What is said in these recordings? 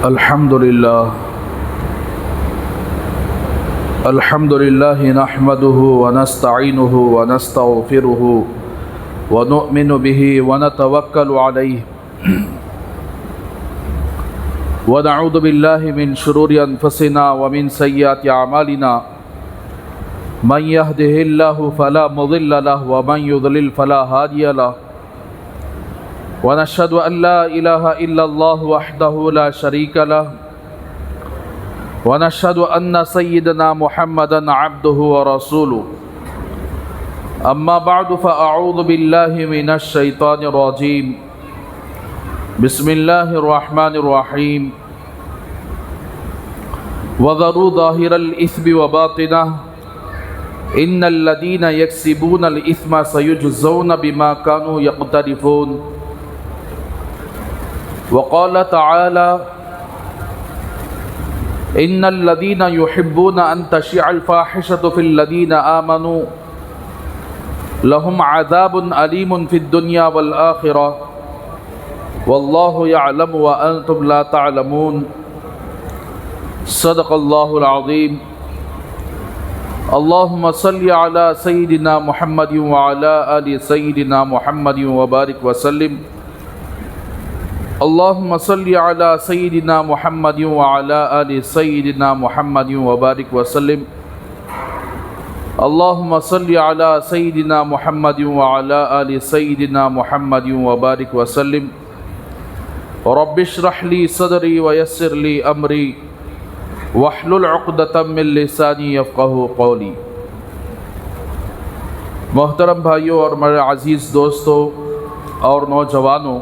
अल्हम्दुलिल्लाह नहमदुहु व नस्तईनुहु व नस्तगफिरुहु व नु'मिनु बिही व नतवक्कलु अलैहि व नऊज़ु बिल्लाहि मिन शुरूरि अनफुसिना व मिन सय्यिआति अमालिना मन यहदिहिल्लाहु फला मुज़िल्ल लहु व मन युज़लिल फला हादिय लहु व नशहदु अन ला इलाहा इल्लल्लाहु वहदहु ला शरीका लहु व नशहदु अन्न सय्यिदना मुहम्मदन अब्दुहु व रसूलुहु अम्मा बअदु फ़अऊज़ु बिल्लाहि मिनश शैतानिर रजीम बिस्मिल्लाहिर रहमानिर रहीम वज़रू ज़ाहिरल इस्मि व बातिनहु इन्नल लज़ीना यक्सिबूनल इस्मा सयुजज़ौना बिमा कानू यक़्तरिफ़ून वक़ाल तआला इन्नल लज़ीना युहिब्बूना अन तशिअल फ़ाहिशतु फ़िल लज़ीना आमनू लहुम अज़ाबुन अलीमुन फ़िद दुनिया वल आखिरह वल्लाहु यअलमु व अंतुम ला तअलमून सदक़ल्लाहुल अज़ीम। अल्लाहुम्मा सल्लि अला सय्यिदिना मुहम्मदिन व अला आलि सय्यिदिना मुहम्मदिन व बारिक व सल्लिम। अल्लाहुम्मा सल्लि अला सय्यिदिना मुहम्मदिन व अला आलि सय्यिदिना मुहम्मदिन व बारिक व सल्लिम। अल्लाहुम्मा सल्लि अला सय्यिदिना मुहम्मदिन व अला आलि सय्यिदिना मुहम्मदिन व बारिक व सल्लिम। रब्बिश्रह ली सदरी व यस्सिर ली अमरी वहलुल उक़दतम मिन लिसानी यफ़क़हू क़ौली। मोहतरम भाइयों और मेरे अज़ीज़ दोस्तों और नौजवानों,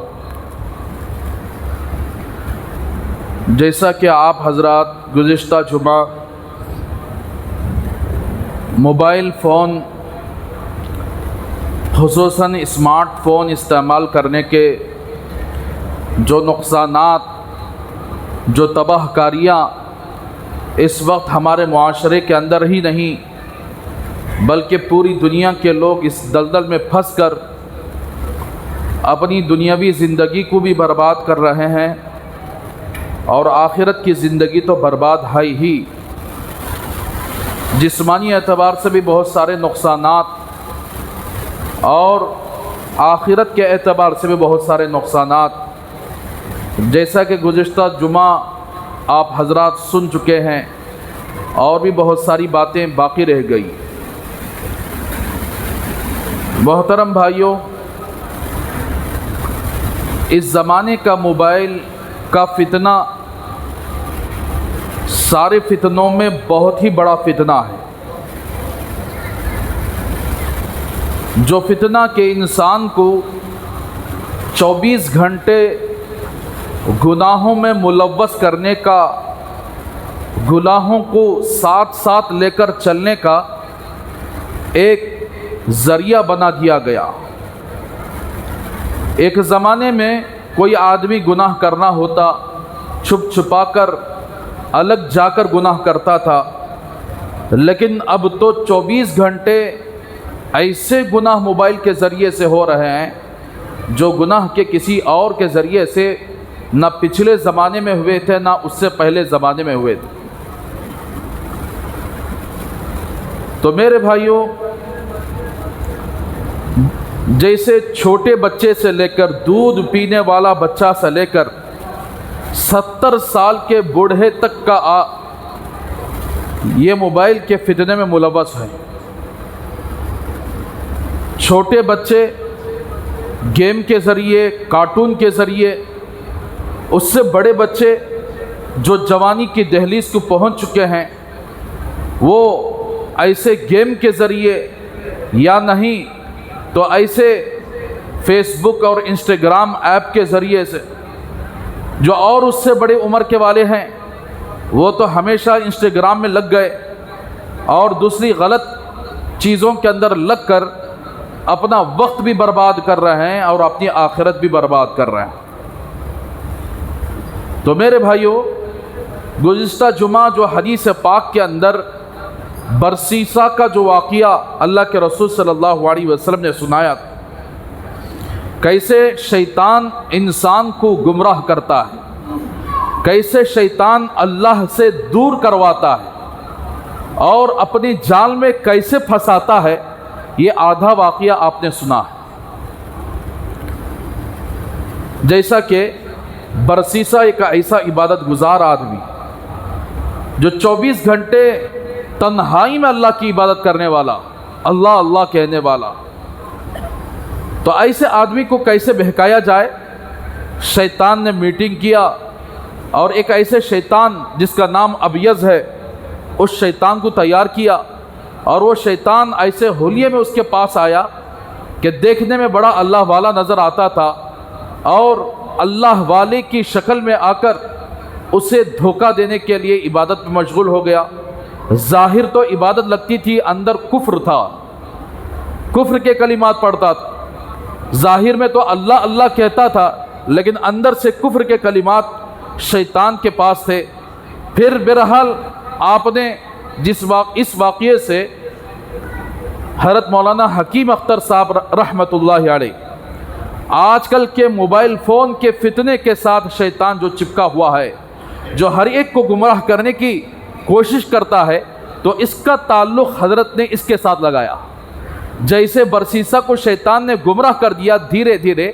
जैसा कि आप हज़रात गुज़िश्ता जुमा मोबाइल फ़ोन ख़ुसूसन स्मार्टफ़ोन इस्तेमाल करने के जो नुक़सानात, जो तबाहकारियाँ इस वक्त हमारे मुआशरे के अंदर ही नहीं बल्कि पूरी दुनिया के लोग इस दलदल में फंस कर अपनी दुनियावी ज़िंदगी को भी बर्बाद कर रहे हैं और आखिरत की ज़िंदगी तो बर्बाद है ही। जिस्मानी एतबार से भी बहुत सारे नुक़सानात और आखिरत के एतबार से भी बहुत सारे नुक़सानात, जैसा कि गुज़िश्ता जुमा आप हज़रात सुन चुके हैं और भी बहुत सारी बातें बाकी रह गई। मोहतरम भाइयों, इस ज़माने का मोबाइल का फितना सारे फितनों में बहुत ही बड़ा फितना है, जो फितना के इंसान को 24 घंटे गुनाहों में मुलव्वस करने का, गुनाहों को साथ साथ लेकर चलने का एक ज़रिया बना दिया गया। एक ज़माने में कोई आदमी गुनाह करना होता छुप छुपा कर अलग जाकर गुनाह करता था, लेकिन अब तो 24 घंटे ऐसे गुनाह मोबाइल के ज़रिए से हो रहे हैं जो गुनाह के किसी और के ज़रिए से ना पिछले ज़माने में हुए थे ना उससे पहले ज़माने में हुए थे। तो मेरे भाइयों, जैसे छोटे बच्चे से लेकर दूध पीने वाला बच्चा से लेकर 70 साल के बूढ़े तक का ये मोबाइल के फितने में मुलव्वस है। छोटे बच्चे गेम के ज़रिए, कार्टून के ज़रिए, उससे बड़े बच्चे जो जवानी की दहलीज को पहुंच चुके हैं, वो ऐसे गेम के ज़रिए या नहीं तो ऐसे फेसबुक और इंस्टाग्राम ऐप के ज़रिए से, जो और उससे बड़े उम्र के वाले हैं वो तो हमेशा इंस्टाग्राम में लग गए और दूसरी गलत चीज़ों के अंदर लग कर अपना वक्त भी बर्बाद कर रहे हैं और अपनी आखिरत भी बर्बाद कर रहे हैं। तो मेरे भाइयों, गुज़िश्ता जुमा जो हदीस पाक के अंदर बरसीसा का जो वाक़िया अल्लाह के रसूल सल्लल्लाहु अलैहि वसल्लम ने सुनाया, कैसे शैतान इंसान को गुमराह करता है, कैसे शैतान अल्लाह से दूर करवाता है और अपनी जाल में कैसे फंसाता है, ये आधा वाक़या आपने सुना है। जैसा कि बरसीसा एक ऐसा इबादत गुजार आदमी जो 24 घंटे तन्हाई में अल्लाह की इबादत करने वाला, अल्लाह अल्लाह कहने वाला, तो ऐसे आदमी को कैसे बहकाया जाए। शैतान ने मीटिंग किया और एक ऐसे शैतान जिसका नाम अबियज है, उस शैतान को तैयार किया और वो शैतान ऐसे होलिये में उसके पास आया कि देखने में बड़ा अल्लाह वाला नज़र आता था और अल्लाह वाले की शक्ल में आकर उसे धोखा देने के लिए इबादत में मशगूल हो गया। ज़ाहिर तो इबादत लगती थी, अंदर कुफ्र था, कुफ्र के कलिमात पढ़ता था। ज़ाहिर में तो अल्लाह अल्लाह कहता था, लेकिन अंदर से कुफ्र के कलिमात शैतान के पास थे। फिर बहरहाल आपने इस वाक़ये से हज़रत मौलाना हकीम अख्तर साहब रहमतुल्लाहि अलैह, आजकल के मोबाइल फ़ोन के फितने के साथ शैतान जो चिपका हुआ है, जो हर एक को गुमराह करने की कोशिश करता है, तो इसका ताल्लुक़ हज़रत ने इसके साथ लगाया। जैसे बरसीसा को शैतान ने गुमराह कर दिया धीरे धीरे,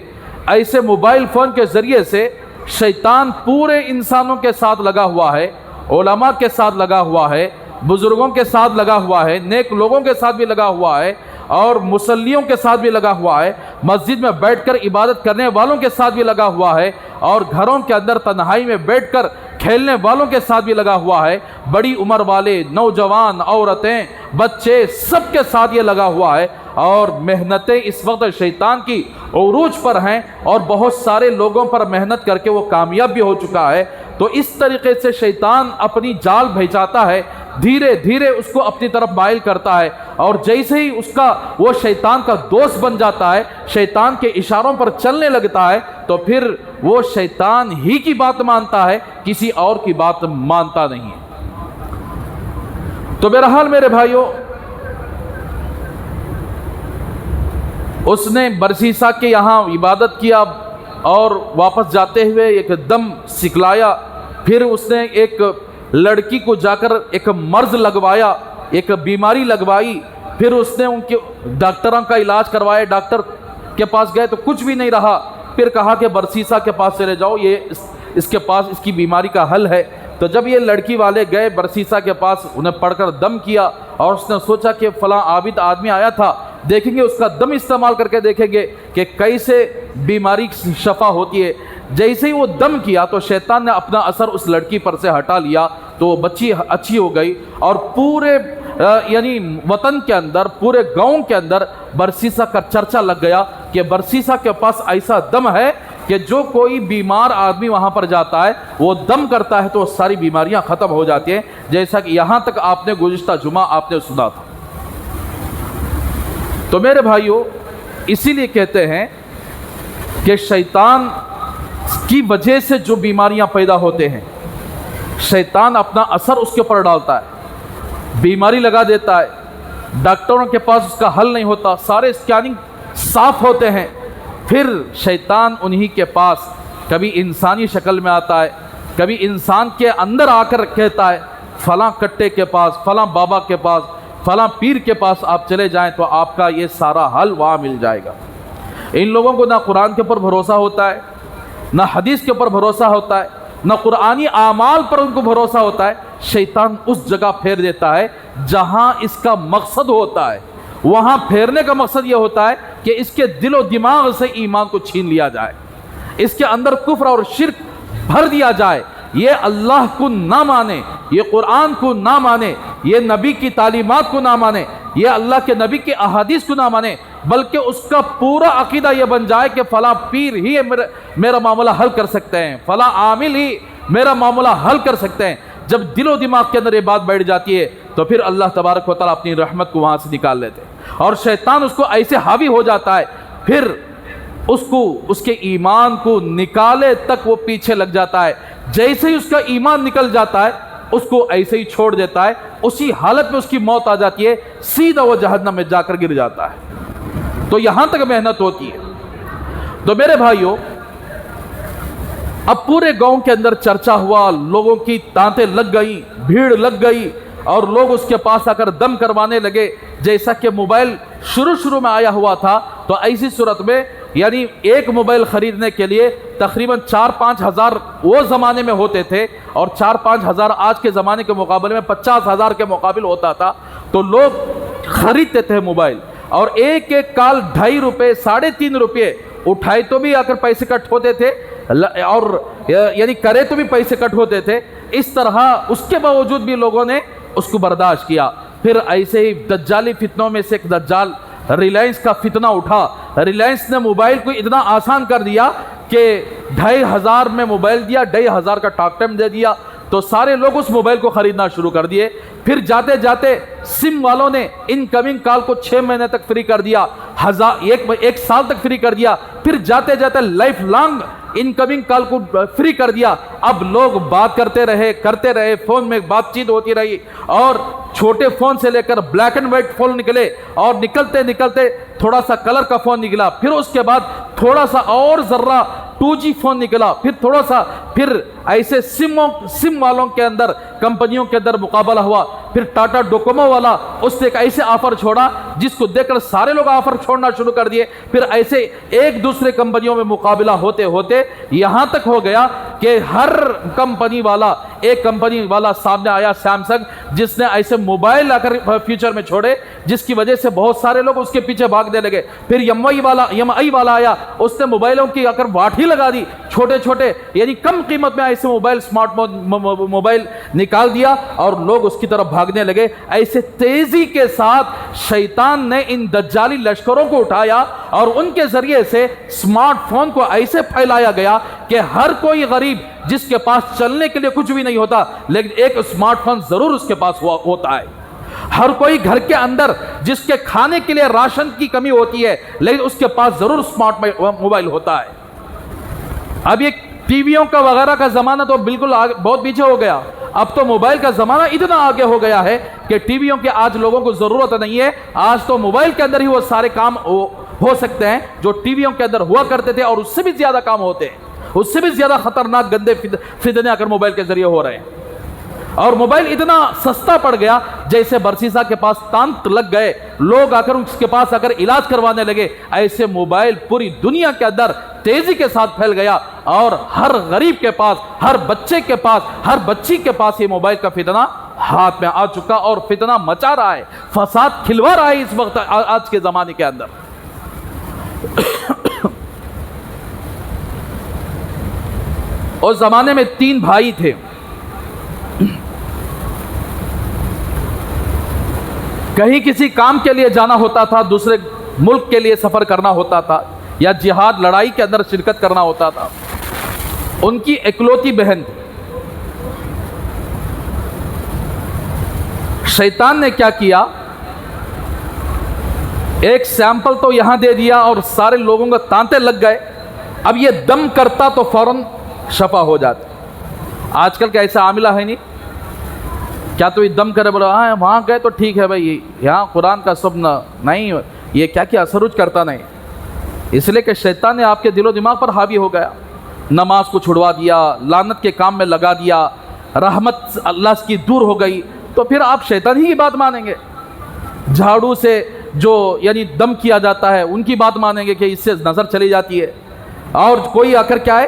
ऐसे मोबाइल फ़ोन के ज़रिए से शैतान पूरे इंसानों के साथ लगा हुआ है, उलमा के साथ लगा हुआ है, बुज़ुर्गों के साथ लगा हुआ है, नेक लोगों के साथ भी लगा हुआ है और मुसल्लियों के साथ भी लगा हुआ है, मस्जिद में बैठकर इबादत करने वालों के साथ भी लगा हुआ है और घरों के अंदर तन्हाई में बैठकर खेलने वालों के साथ भी लगा हुआ है। बड़ी उम्र वाले, नौजवान, औरतें, बच्चे, सबके साथ ये लगा हुआ है और मेहनतें इस वक्त शैतान की उरूज पर हैं और बहुत सारे लोगों पर मेहनत करके वो कामयाब भी हो चुका है। तो इस तरीके से शैतान अपनी जाल भेजाता है, धीरे धीरे उसको अपनी तरफ माइल करता है और जैसे ही उसका वो शैतान का दोस्त बन जाता है, शैतान के इशारों पर चलने लगता है, तो फिर वो शैतान ही की बात मानता है, किसी और की बात मानता नहीं है। तो बहरहाल मेरे भाइयों, उसने बरसीसा के यहाँ इबादत किया और वापस जाते हुए एक दम सिखलाया। फिर उसने एक लड़की को जाकर एक मर्ज लगवाया, एक बीमारी लगवाई। फिर उसने उनके डॉक्टरों का इलाज करवाया, डॉक्टर के पास गए तो कुछ भी नहीं रहा। फिर कहा कि बरसीसा के पास चले जाओ, ये इसके पास इसकी बीमारी का हल है। तो जब ये लड़की वाले गए बरसीसा के पास, उन्हें पढ़कर दम किया और उसने सोचा कि फ़लाँ आबिद आदमी आया था, देखेंगे उसका दम इस्तेमाल करके देखेंगे कि कैसे बीमारी शफा होती है। जैसे ही वो दम किया तो शैतान ने अपना असर उस लड़की पर से हटा लिया, तो वो बच्ची अच्छी हो गई और पूरे यानी वतन के अंदर, पूरे गांव के अंदर बरसीसा का चर्चा लग गया कि बरसीसा के पास ऐसा दम है कि जो कोई बीमार आदमी वहां पर जाता है, वो दम करता है तो सारी बीमारियां ख़त्म हो जाती हैं। जैसा कि यहाँ तक आपने गुज़िश्ता जुमा आपने सुना था। तो मेरे भाइयों, इसीलिए कहते हैं कि शैतान की वजह से जो बीमारियां पैदा होते हैं, शैतान अपना असर उसके ऊपर डालता है, बीमारी लगा देता है। डॉक्टरों के पास उसका हल नहीं होता, सारे स्कैनिंग साफ होते हैं, फिर शैतान उन्हीं के पास कभी इंसानी शक्ल में आता है, कभी इंसान के अंदर आकर कहता है फलां कट्टे के पास, फलां बाबा के पास, फलां पीर के पास आप चले जाएं तो आपका ये सारा हल वहाँ मिल जाएगा। इन लोगों को ना कुरान के ऊपर भरोसा होता है, ना हदीस के ऊपर भरोसा होता है, ना कुरानी आमाल पर उनको भरोसा होता है। शैतान उस जगह फेर देता है जहाँ इसका मकसद होता है। वहाँ फेरने का मकसद ये होता है कि इसके दिलो दिमाग से ईमान को छीन लिया जाए, इसके अंदर कुफ्र और शिर्क भर दिया जाए, ये अल्लाह को ना माने, ये कुरान को ना माने, ये नबी की तालीमात को ना माने, ये अल्लाह के नबी की अहादीस को ना माने, बल्कि उसका पूरा अकीदा ये बन जाए कि फ़लाँ पीर ही मेरा मामला हल कर सकते हैं, फ़लाँ आमिल ही मेरा मामला हल कर सकते हैं। जब दिलो दिमाग के अंदर ये बात बैठ जाती है तो फिर अल्लाह तबारक व तआला अपनी रहमत को वहाँ से निकाल लेते हैं और शैतान उसको ऐसे हावी हो जाता है, फिर उसको उसके ईमान को निकाले तक वो पीछे लग जाता है। जैसे ही उसका ईमान निकल जाता है, उसको ऐसे ही छोड़ देता है, उसी हालत में उसकी मौत आ जाती है, सीधा वो जहन्नम में जाकर गिर जाता है। तो यहां तक मेहनत होती है। तो मेरे भाइयों, अब पूरे गांव के अंदर चर्चा हुआ, लोगों की तांतें लग गई, भीड़ लग गई और लोग उसके पास आकर दम करवाने लगे। जैसा कि मोबाइल शुरू शुरू में आया हुआ था, तो ऐसी सूरत में यानी एक मोबाइल ख़रीदने के लिए तकरीबन 4-5 हज़ार वो ज़माने में होते थे और 4-5 हज़ार आज के ज़माने के मुकाबले में 50 हज़ार के मुकाबिल होता था। तो लोग ख़रीदते थे मोबाइल और एक एक कॉल 2.5 रुपये 3.5 रुपये उठाए तो भी आकर पैसे कट होते थे और यानी करे तो भी पैसे कट होते थे। इस तरह उसके बावजूद भी लोगों ने उसको बर्दाश्त किया। फिर ऐसे ही दज्जाली फितनों में से एक दज्जाल रिलायंस का फितना उठा। रिलायंस ने मोबाइल को इतना आसान कर दिया कि 2,500 में मोबाइल दिया, 2,500 का टॉक टाइम दे दिया, तो सारे लोग उस मोबाइल को खरीदना शुरू कर दिए। फिर जाते जाते सिम वालों ने इनकमिंग कॉल को 6 महीने तक फ्री कर दिया, एक साल तक फ्री कर दिया। फिर जाते जाते लाइफ लॉन्ग इनकमिंग कॉल को फ्री कर दिया। अब लोग बात करते रहे, फोन में बातचीत होती रही और छोटे फोन से लेकर ब्लैक एंड व्हाइट फोन निकले और निकलते निकलते थोड़ा सा कलर का फोन निकला, फिर उसके बाद थोड़ा सा और जर्रा 2G फोन निकला, फिर थोड़ा सा, फिर ऐसे सिम वालों के अंदर, कंपनियों के अंदर मुकाबला हुआ। फिर टाटा डोकोमो वाला उसने एक ऐसे ऑफर छोड़ा जिसको देखकर सारे लोग ऑफर छोड़ना शुरू कर दिए। फिर ऐसे एक दूसरे कंपनियों में मुकाबला होते होते यहां तक हो गया कि हर कंपनी वाला, एक कंपनी वाला सामने आया सैमसंग, जिसने ऐसे मोबाइल आकर फ्यूचर में छोड़े जिसकी वजह से बहुत सारे लोग उसके पीछे भागने लगे। फिर एमआई वाला आया, उसने मोबाइलों की आकर वाठी लगा दी, छोटे छोटे यानी कम कीमत में ऐसे मोबाइल, स्मार्ट मोबाइल निकाल दिया और लोग उसकी तरफ भागने लगे। ऐसे तेजी के साथ शैतान ने इन दज्जाली लश्करों को उठाया और उनके जरिए से स्मार्टफोन को ऐसे फैलाया गया कि हर कोई गरीब जिसके पास चलने के लिए कुछ भी नहीं होता, लेकिन एक स्मार्टफोन जरूर उसके पास होता है। हर कोई घर के अंदर जिसके खाने के लिए राशन की कमी होती है, लेकिन उसके पास जरूर स्मार्ट मोबाइल होता है। अब ये टीवियों का वगैरह का जमाना तो बिल्कुल बहुत पीछे हो गया। अब तो मोबाइल का जमाना इतना आगे हो गया है कि टीवियों की आज लोगों को जरूरत नहीं है। आज तो मोबाइल के अंदर ही वो सारे काम हो सकते हैं जो टीवियों के अंदर हुआ करते थे, और उससे भी ज्यादा काम होते हैं, उससे भी ज्यादा खतरनाक गंदे फितने आकर मोबाइल के जरिए हो रहे हैं। और मोबाइल इतना सस्ता पड़ गया, जैसे बरसीसा के पास तांत लग गए, लोग आकर उसके पास आकर इलाज करवाने लगे। ऐसे मोबाइल पूरी दुनिया के अंदर तेजी के साथ फैल गया और हर गरीब के पास, हर बच्चे के पास, हर बच्ची के पास ये मोबाइल का फितना हाथ में आ चुका और फितना मचा रहा है, फसाद खिलवा रहा है इस वक्त आज के जमाने के अंदर। उस जमाने में 3 भाई थे। कहीं किसी काम के लिए जाना होता था, दूसरे मुल्क के लिए सफर करना होता था या जिहाद लड़ाई के अंदर शिरकत करना होता था। उनकी इकलौती बहन थी। शैतान ने क्या किया, एक सैंपल तो यहां दे दिया और सारे लोगों को तांते लग गए। अब ये दम करता तो फौरन शफा हो जाता। आजकल का ऐसा आमिला है नहीं, क्या तो दम करे बोला हाँ वहाँ गए तो ठीक है भाई, यहाँ कुरान का स्वप्न नहीं, ये क्या क्या असरुज करता नहीं। इसलिए कि शैतान ने आपके दिलो दिमाग पर हावी हो गया, नमाज को छुड़वा दिया, लानत के काम में लगा दिया, रहमत अल्लाह की दूर हो गई, तो फिर आप शैतान ही की बात मानेंगे। झाड़ू से जो यानी दम किया जाता है उनकी बात मानेंगे कि इससे नज़र चली जाती है। और कोई आकर क्या है,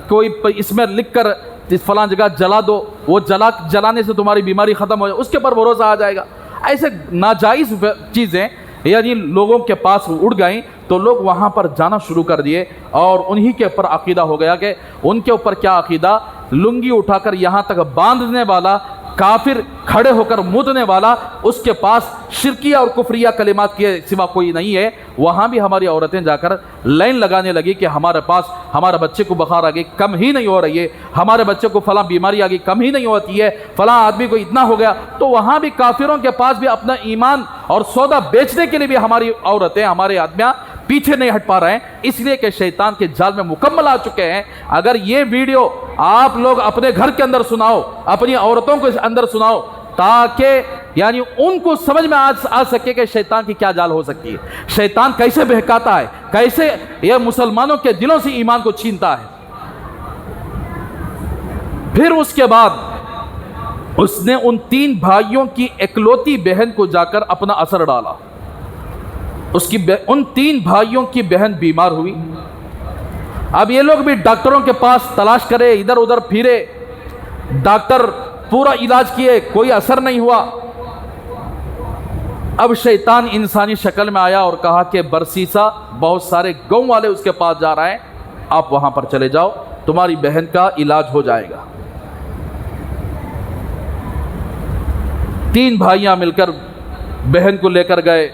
कोई इसमें लिख कर इस फलां जगह जला दो, वो जलाने से तुम्हारी बीमारी ख़त्म हो जाए, उसके पर भरोसा आ जाएगा। ऐसे नाजायज़ चीज़ें यानी लोगों के पास उड़ गई तो लोग वहाँ पर जाना शुरू कर दिए और उन्हीं के ऊपर अकीदा हो गया कि उनके ऊपर क्या अकीदा, लुंगी उठाकर यहाँ तक बांधने वाला काफिर, खड़े होकर मुदने वाला, उसके पास शिरकिया और कुफरिया कलिमात के सिवा कोई नहीं है। वहाँ भी हमारी औरतें जाकर लाइन लगाने लगी कि हमारे पास, हमारे बच्चे को बुखार आ गई, कम ही नहीं हो रही है, हमारे बच्चे को फलां बीमारी आ गई, कम ही नहीं होती है, फलां आदमी को इतना हो गया। तो वहाँ भी काफिरों के पास भी अपना ईमान और सौदा बेचने के लिए भी हमारी औरतें, हमारे आदमियाँ पीछे नहीं हट पा रहे हैं, इसलिए कि शैतान के जाल में मुकम्मल आ चुके हैं। अगर ये वीडियो आप लोग अपने घर के अंदर सुनाओ, अपनी औरतों के अंदर सुनाओ, ताकि यानी उनको समझ में आ सके कि शैतान की क्या जाल हो सकती है, शैतान कैसे बहकाता है, कैसे यह मुसलमानों के दिलों से ईमान को छीनता है। फिर उसके बाद उसने उन 3 भाइयों की इकलौती बहन को जाकर अपना असर डाला। उन 3 भाइयों की बहन बीमार हुई। अब ये लोग भी डॉक्टरों के पास तलाश करे, इधर उधर फिरे, डॉक्टर पूरा इलाज किए, कोई असर नहीं हुआ। अब शैतान इंसानी शक्ल में आया और कहा कि बरसीसा, बहुत सारे गांव वाले उसके पास जा रहे हैं, आप वहां पर चले जाओ, तुम्हारी बहन का इलाज हो जाएगा। 3 भाइयां मिलकर बहन को लेकर गए।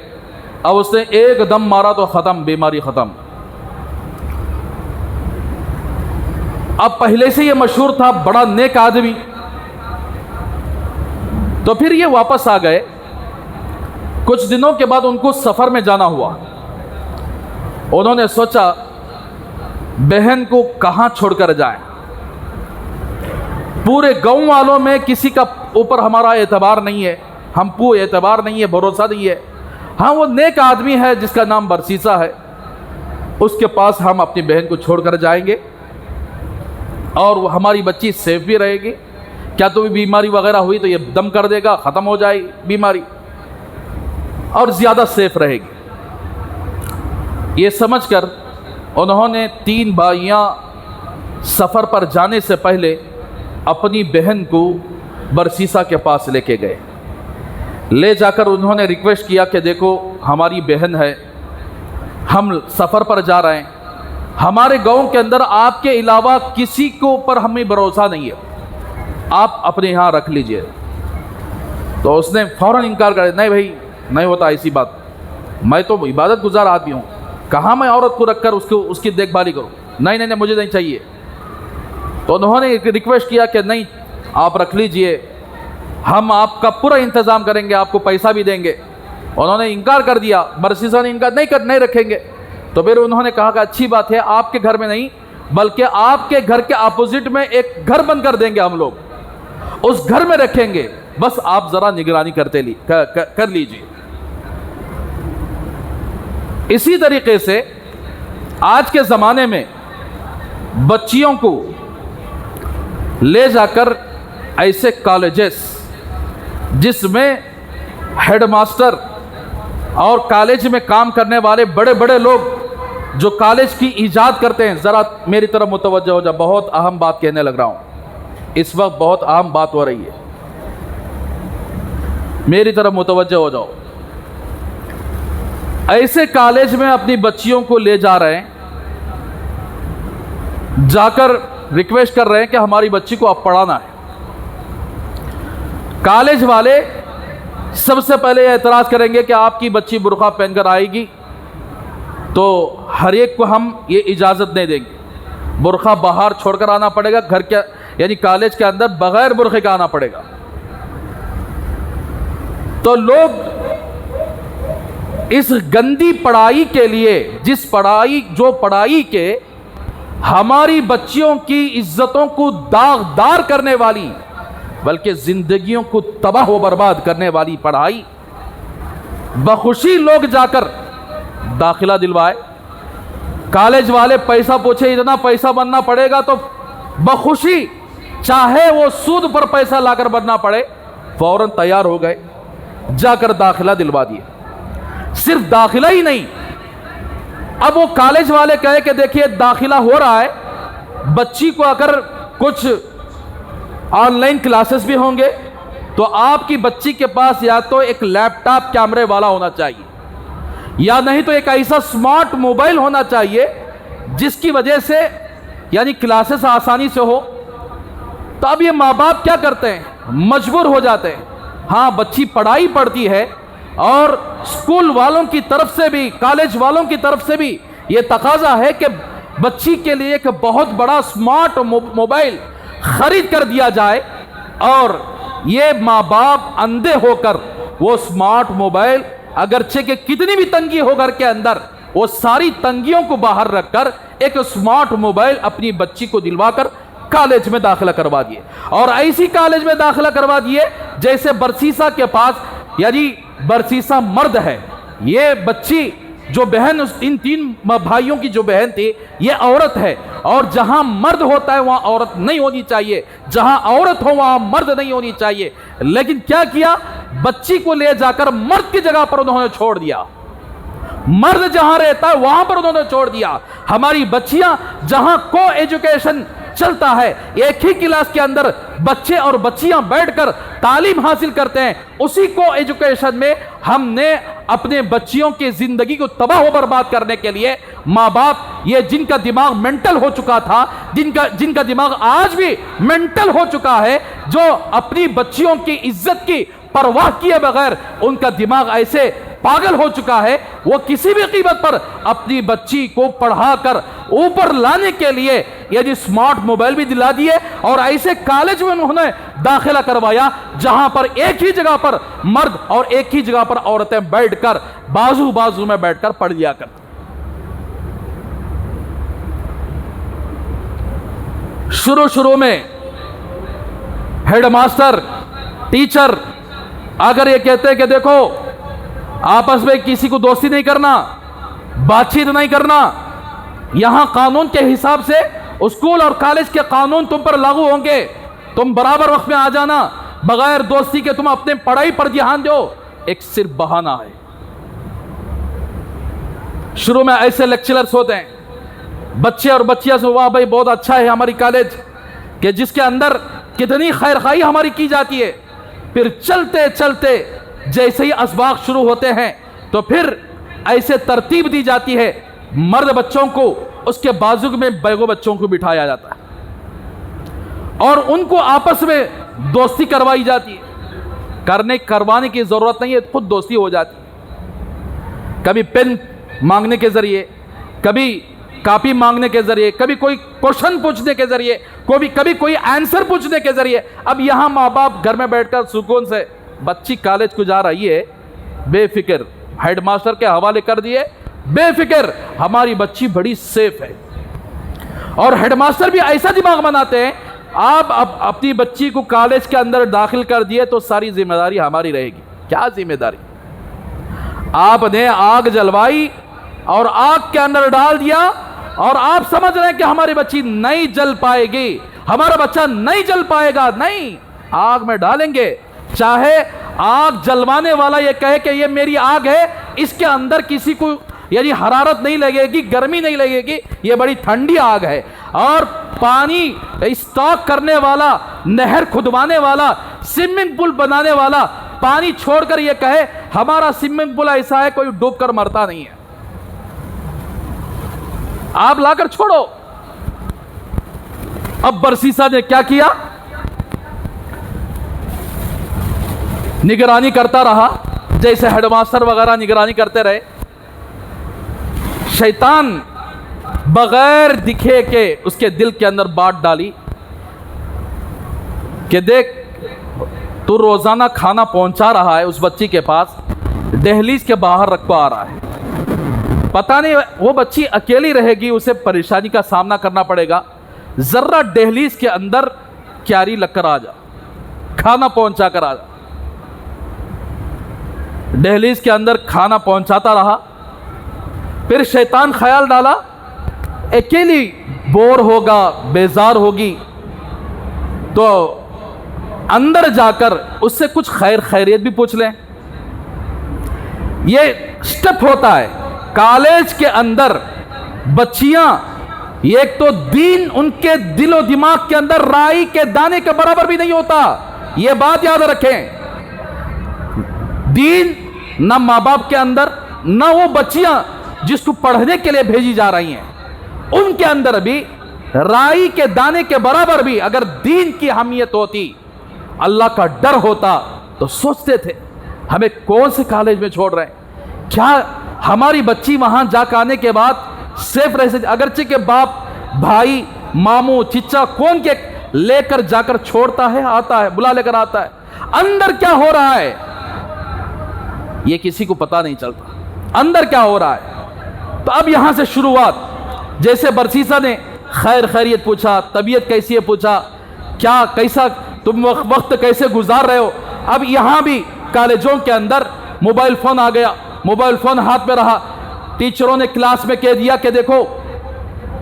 अब उसने एक दम मारा तो खत्म, बीमारी खत्म। अब पहले से ये मशहूर था, बड़ा नेक आदमी। तो फिर ये वापस आ गए। कुछ दिनों के बाद उनको सफर में जाना हुआ। उन्होंने सोचा बहन को कहां छोड़कर जाएं। पूरे गांव वालों में किसी का ऊपर हमारा एतबार नहीं है, हमको एतबार नहीं है, भरोसा नहीं है। हाँ, वो नेक आदमी है जिसका नाम बरसीसा है, उसके पास हम अपनी बहन को छोड़कर जाएंगे और वो हमारी बच्ची सेफ भी रहेगी। क्या तो भी बीमारी वगैरह हुई तो ये दम कर देगा, ख़त्म हो जाएगी बीमारी और ज़्यादा सेफ रहेगी। ये समझकर उन्होंने 3 भाइयाँ सफ़र पर जाने से पहले अपनी बहन को बरसीसा के पास लेके गए। ले जाकर उन्होंने रिक्वेस्ट किया कि देखो हमारी बहन है, हम सफ़र पर जा रहे हैं, हमारे गांव के अंदर आपके अलावा किसी के ऊपर हमें भरोसा नहीं है, आप अपने यहाँ रख लीजिए। तो उसने फ़ौरन इनकार कर दिया, नहीं भाई नहीं होता ऐसी बात, मैं तो इबादत गुजार आदमी हूँ, कहाँ मैं औरत को रखकर उसकी देखभाली करूँ, नहीं नहीं नहीं मुझे नहीं चाहिए। तो उन्होंने रिक्वेस्ट किया कि नहीं आप रख लीजिए, हम आपका पूरा इंतज़ाम करेंगे, आपको पैसा भी देंगे। उन्होंने इनकार कर दिया, बरसीसा ने इनकार नहीं रखेंगे। तो फिर उन्होंने कहा कि अच्छी बात है, आपके घर में नहीं बल्कि आपके घर के अपोजिट में एक घर बनकर देंगे हम लोग, उस घर में रखेंगे, बस आप ज़रा निगरानी कर लीजिए। इसी तरीके से आज के ज़माने में बच्चियों को ले जाकर ऐसे कॉलेजेस जिसमें हेडमास्टर और कॉलेज में काम करने वाले बड़े बड़े लोग जो कॉलेज की इजाद करते हैं, ज़रा मेरी तरफ मुतवज्जो हो जाओ, बहुत अहम बात कहने लग रहा हूँ, इस वक्त बहुत अहम बात हो रही है, मेरी तरफ मुतवज्जो हो जाओ। ऐसे कॉलेज में अपनी बच्चियों को ले जा रहे हैं, जाकर रिक्वेस्ट कर रहे हैं कि हमारी बच्ची को अब पढ़ाना है। कॉलेज वाले सबसे पहले एतराज़ करेंगे कि आपकी बच्ची बुर्का पहनकर आएगी तो हर एक को हम ये इजाज़त नहीं देंगे, बुर्का बाहर छोड़कर आना पड़ेगा, घर के यानी कॉलेज के अंदर बगैर बुर्के का आना पड़ेगा। तो लोग इस गंदी पढ़ाई के लिए, जो पढ़ाई के हमारी बच्चियों की इज्जतों को दागदार करने वाली, बल्कि जिंदगियों को तबाह व बर्बाद करने वाली पढ़ाई, बखुशी लोग जाकर दाखिला दिलवाए। कॉलेज वाले पैसा पूछे, इतना पैसा बनना पड़ेगा, तो बखुशी चाहे वो सूद पर पैसा लाकर बनना पड़े, फौरन तैयार हो गए, जाकर दाखिला दिलवा दिए। सिर्फ दाखिला ही नहीं, अब वो कॉलेज वाले कहे कि देखिए दाखिला हो रहा है, बच्ची को अगर कुछ ऑनलाइन क्लासेस भी होंगे तो आपकी बच्ची के पास या तो एक लैपटॉप कैमरे वाला होना चाहिए, या नहीं तो एक ऐसा स्मार्ट मोबाइल होना चाहिए जिसकी वजह से यानी क्लासेस आसानी से हो। तो अब ये माँ बाप क्या करते हैं, मजबूर हो जाते हैं। हाँ, बच्ची पढ़ाई पढ़ती है और स्कूल वालों की तरफ से भी, कॉलेज वालों की तरफ से भी ये तकाजा है कि बच्ची के लिए एक बहुत बड़ा स्मार्ट मोबाइल खरीद कर दिया जाए, और ये माँ बाप अंधे होकर वो स्मार्ट मोबाइल, अगरचे के कितनी भी तंगी हो घर के अंदर, वो सारी तंगियों को बाहर रखकर एक स्मार्ट मोबाइल अपनी बच्ची को दिलवाकर कॉलेज में दाखिला करवा दिए। और ऐसी कॉलेज में दाखिला करवा दिए जैसे बरसीसा के पास, यानी बरसीसा मर्द है, ये बच्ची जो बहन, इन 3 भाइयों की जो बहन थी, ये औरत है। और जहां मर्द होता है वहां औरत नहीं होनी चाहिए, जहां औरत हो वहां मर्द नहीं होनी चाहिए। लेकिन क्या किया, बच्ची को ले जाकर मर्द की जगह पर उन्होंने छोड़ दिया। मर्द जहां रहता है वहां पर उन्होंने छोड़ दिया। हमारी बच्चियां जहां को एजुकेशन चलता है, एक ही क्लास के अंदर बच्चे और बच्चियां बैठकर तालीम हासिल करते हैं, उसी को एजुकेशन में हमने अपने बच्चियों की जिंदगी को तबाह व बर्बाद करने के लिए माँ बाप, ये जिनका दिमाग मेंटल हो चुका था, जिनका दिमाग आज भी मेंटल हो चुका है, जो अपनी बच्चियों की इज्जत की परवाह किए बगैर उनका दिमाग ऐसे पागल हो चुका है, वो किसी भी कीमत पर अपनी बच्ची को पढ़ाकर ऊपर लाने के लिए यदि स्मार्ट मोबाइल भी दिला दिए और ऐसे कॉलेज में उन्होंने दाखिला करवाया जहां पर एक ही जगह पर मर्द और एक ही जगह पर औरतें बैठकर बाजू बाजू में बैठकर पढ़ लिया कर। शुरू में हेडमास्टर, टीचर अगर ये कहते हैं कि देखो आपस में किसी को दोस्ती नहीं करना, बातचीत नहीं करना, यहां कानून के हिसाब से स्कूल और कॉलेज के कानून तुम पर लागू होंगे, तुम बराबर वक्त में आ जाना, बगैर दोस्ती के तुम अपने पढ़ाई पर ध्यान दो, एक सिर्फ बहाना है। शुरू में ऐसे लेक्चरर्स होते हैं, बच्चे और बच्चियां से वाह भाई बहुत अच्छा है हमारी कॉलेज, कि जिसके अंदर कितनी खैर खाई हमारी की जाती है। फिर चलते चलते जैसे ही असबाक शुरू होते हैं तो फिर ऐसे तरतीब दी जाती है, मर्द बच्चों को उसके बाजू में बैगो बच्चों को बिठाया जाता है और उनको आपस में दोस्ती करवाई जाती है। करवाने की जरूरत नहीं है, खुद दोस्ती हो जाती है। कभी पेन मांगने के जरिए, कभी कॉपी मांगने के जरिए, कभी कोई क्वेश्चन पूछने के जरिए, कभी कोई आंसर पूछने के जरिए। अब यहां माँ बाप घर में बैठकर सुकून से, बच्ची कॉलेज को जा रही है, बेफिक्र हेडमास्टर के हवाले कर दिए, बेफिक्र हमारी बच्ची बड़ी सेफ है। और हेडमास्टर भी ऐसा दिमाग बनाते हैं, आप अपनी बच्ची को कॉलेज के अंदर दाखिल कर दिए तो सारी जिम्मेदारी हमारी रहेगी। क्या जिम्मेदारी? आपने आग जलवाई और आग के अंदर डाल दिया और आप समझ रहे हैं कि हमारी बच्ची नहीं जल पाएगी, हमारा बच्चा नहीं जल पाएगा। नहीं, आग में डालेंगे, चाहे आग जलवाने वाला ये कहे कि ये मेरी आग है, इसके अंदर किसी को यानी हरारत नहीं लगेगी, गर्मी नहीं लगेगी, ये बड़ी ठंडी आग है। और पानी स्टॉक करने वाला, नहर खुदवाने वाला, स्विमिंग पूल बनाने वाला पानी छोड़कर ये कहे हमारा स्विमिंग पूल ऐसा है कोई डूबकर मरता नहीं है, आप लाकर छोड़ो। अब बरसीसा ने क्या किया? निगरानी करता रहा, जैसे हेडमास्टर वगैरह निगरानी करते रहे। शैतान बगैर दिखे के उसके दिल के अंदर बात डाली कि देख तू रोजाना खाना पहुंचा रहा है उस बच्ची के पास, दहलीज के बाहर रखवा रहा है, पता नहीं वो बच्ची अकेली रहेगी, उसे परेशानी का सामना करना पड़ेगा, जरा दहलीज के अंदर क्यारी लगकर आ जा, खाना पहुंचा कर आ जा। दहलीज के अंदर खाना पहुंचाता रहा। फिर शैतान ख्याल डाला अकेली बोर होगा, बेजार होगी, तो अंदर जाकर उससे कुछ खैरियत भी पूछ लें। ये स्टेप होता है कॉलेज के अंदर। बच्चियां एक तो दीन उनके दिलो दिमाग के अंदर राई के दाने के बराबर भी नहीं होता, यह बात याद रखें। दीन न माँ बाप के अंदर, न वो बच्चियां जिसको पढ़ने के लिए भेजी जा रही हैं उनके अंदर भी राई के दाने के बराबर भी अगर दीन की अहमियत होती, अल्लाह का डर होता, तो सोचते थे हमें कौन से कॉलेज में छोड़ रहे हैं, क्या हमारी बच्ची वहां जाकर आने के बाद सेफ रह सकती। अगरचे के बाप, भाई, मामू, चिच्चा कौन के लेकर जाकर छोड़ता है, आता है, बुला लेकर आता है, अंदर क्या हो रहा है यह किसी को पता नहीं चलता, अंदर क्या हो रहा है। तो अब यहां से शुरुआत, जैसे बरसीसा ने खैरियत पूछा, तबीयत कैसी है पूछा, क्या कैसा तुम वक्त कैसे गुजार रहे हो। अब यहां भी कॉलेजों के अंदर मोबाइल फोन आ गया, मोबाइल फोन हाथ में रहा, टीचरों ने क्लास में कह दिया कि देखो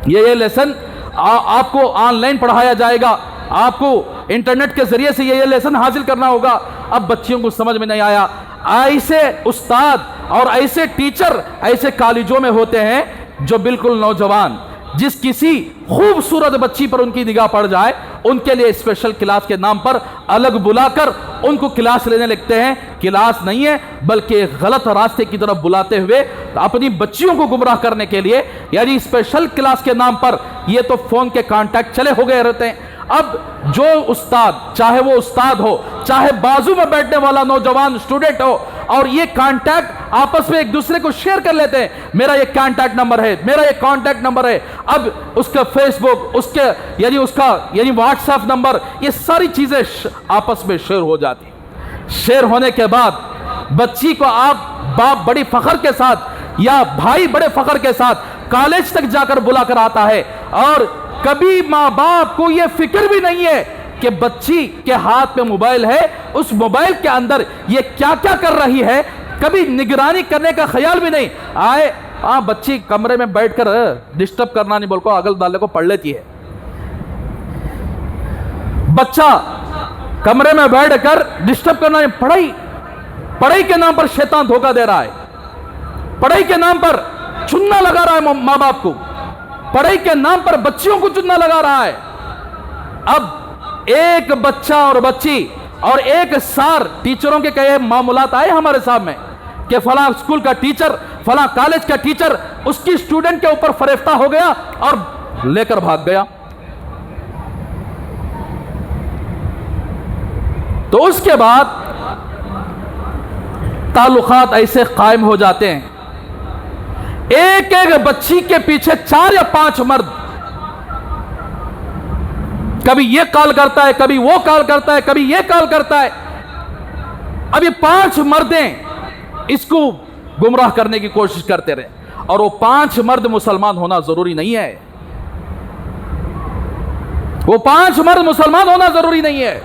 ये लेसन आपको ऑनलाइन पढ़ाया जाएगा, आपको इंटरनेट के जरिए से ये लेसन हासिल करना होगा। अब बच्चियों को समझ में नहीं आया। ऐसे उस्ताद और ऐसे टीचर ऐसे कॉलेजों में होते हैं जो बिल्कुल नौजवान, जिस किसी खूबसूरत बच्ची पर उनकी निगाह पड़ जाए उनके लिए स्पेशल क्लास के नाम पर अलग बुलाकर उनको क्लास लेने लगते हैं। क्लास नहीं है बल्कि गलत रास्ते की तरफ बुलाते हुए अपनी बच्चियों को गुमराह करने के लिए, यानी स्पेशल क्लास के नाम पर ये तो फोन के कांटेक्ट चले हो गए रहते हैं। अब जो उस्ताद, चाहे वो उस्ताद हो चाहे बाजू में बैठने वाला नौजवान स्टूडेंट हो, और ये कांटेक्ट आपस में एक दूसरे को शेयर कर लेते हैं, मेरा ये कांटेक्ट नंबर है, मेरा ये कांटेक्ट नंबर है। अब उसका फेसबुक, उसके यानी व्हाट्सएप नंबर, ये सारी चीजें आपस में शेयर हो जाती। शेयर होने के बाद बच्ची को आप बाप बड़ी फख्र के साथ या भाई बड़े फख्र के साथ कॉलेज तक जाकर बुलाकर आता है, और कभी माँ बाप को यह फिक्र भी नहीं है कि बच्ची के हाथ में मोबाइल है, उस मोबाइल के अंदर ये क्या क्या कर रही है, कभी निगरानी करने का ख्याल भी नहीं आए। बच्ची कमरे में बैठकर डिस्टर्ब करना नहीं, बोल को अगल दाले को पढ़ लेती है। बच्चा कमरे में बैठकर डिस्टर्ब करना नहीं, पढ़ाई के नाम पर शैतान धोखा दे रहा है, पढ़ाई के नाम पर चुन्ना लगा रहा है मां बाप को, पढ़ाई के नाम पर बच्चियों को चुन्ना लगा रहा है। अब एक बच्चा और बच्ची और एक सार टीचरों के कहे मामूलात आए हमारे सामने कि फला स्कूल का टीचर, फला कॉलेज का टीचर उसकी स्टूडेंट के ऊपर फरेफ्ता हो गया और लेकर भाग गया। तो उसके बाद ताल्लुकात ऐसे कायम हो जाते हैं, एक एक बच्ची के पीछे 4 या 5 मर्द, कभी ये कॉल करता है, कभी वो कॉल करता है, कभी ये कॉल करता है। अब ये 5 मर्दें इसको गुमराह करने की कोशिश करते रहे, और वो 5 मर्द मुसलमान होना जरूरी नहीं है, वो 5 मर्द मुसलमान होना जरूरी नहीं है।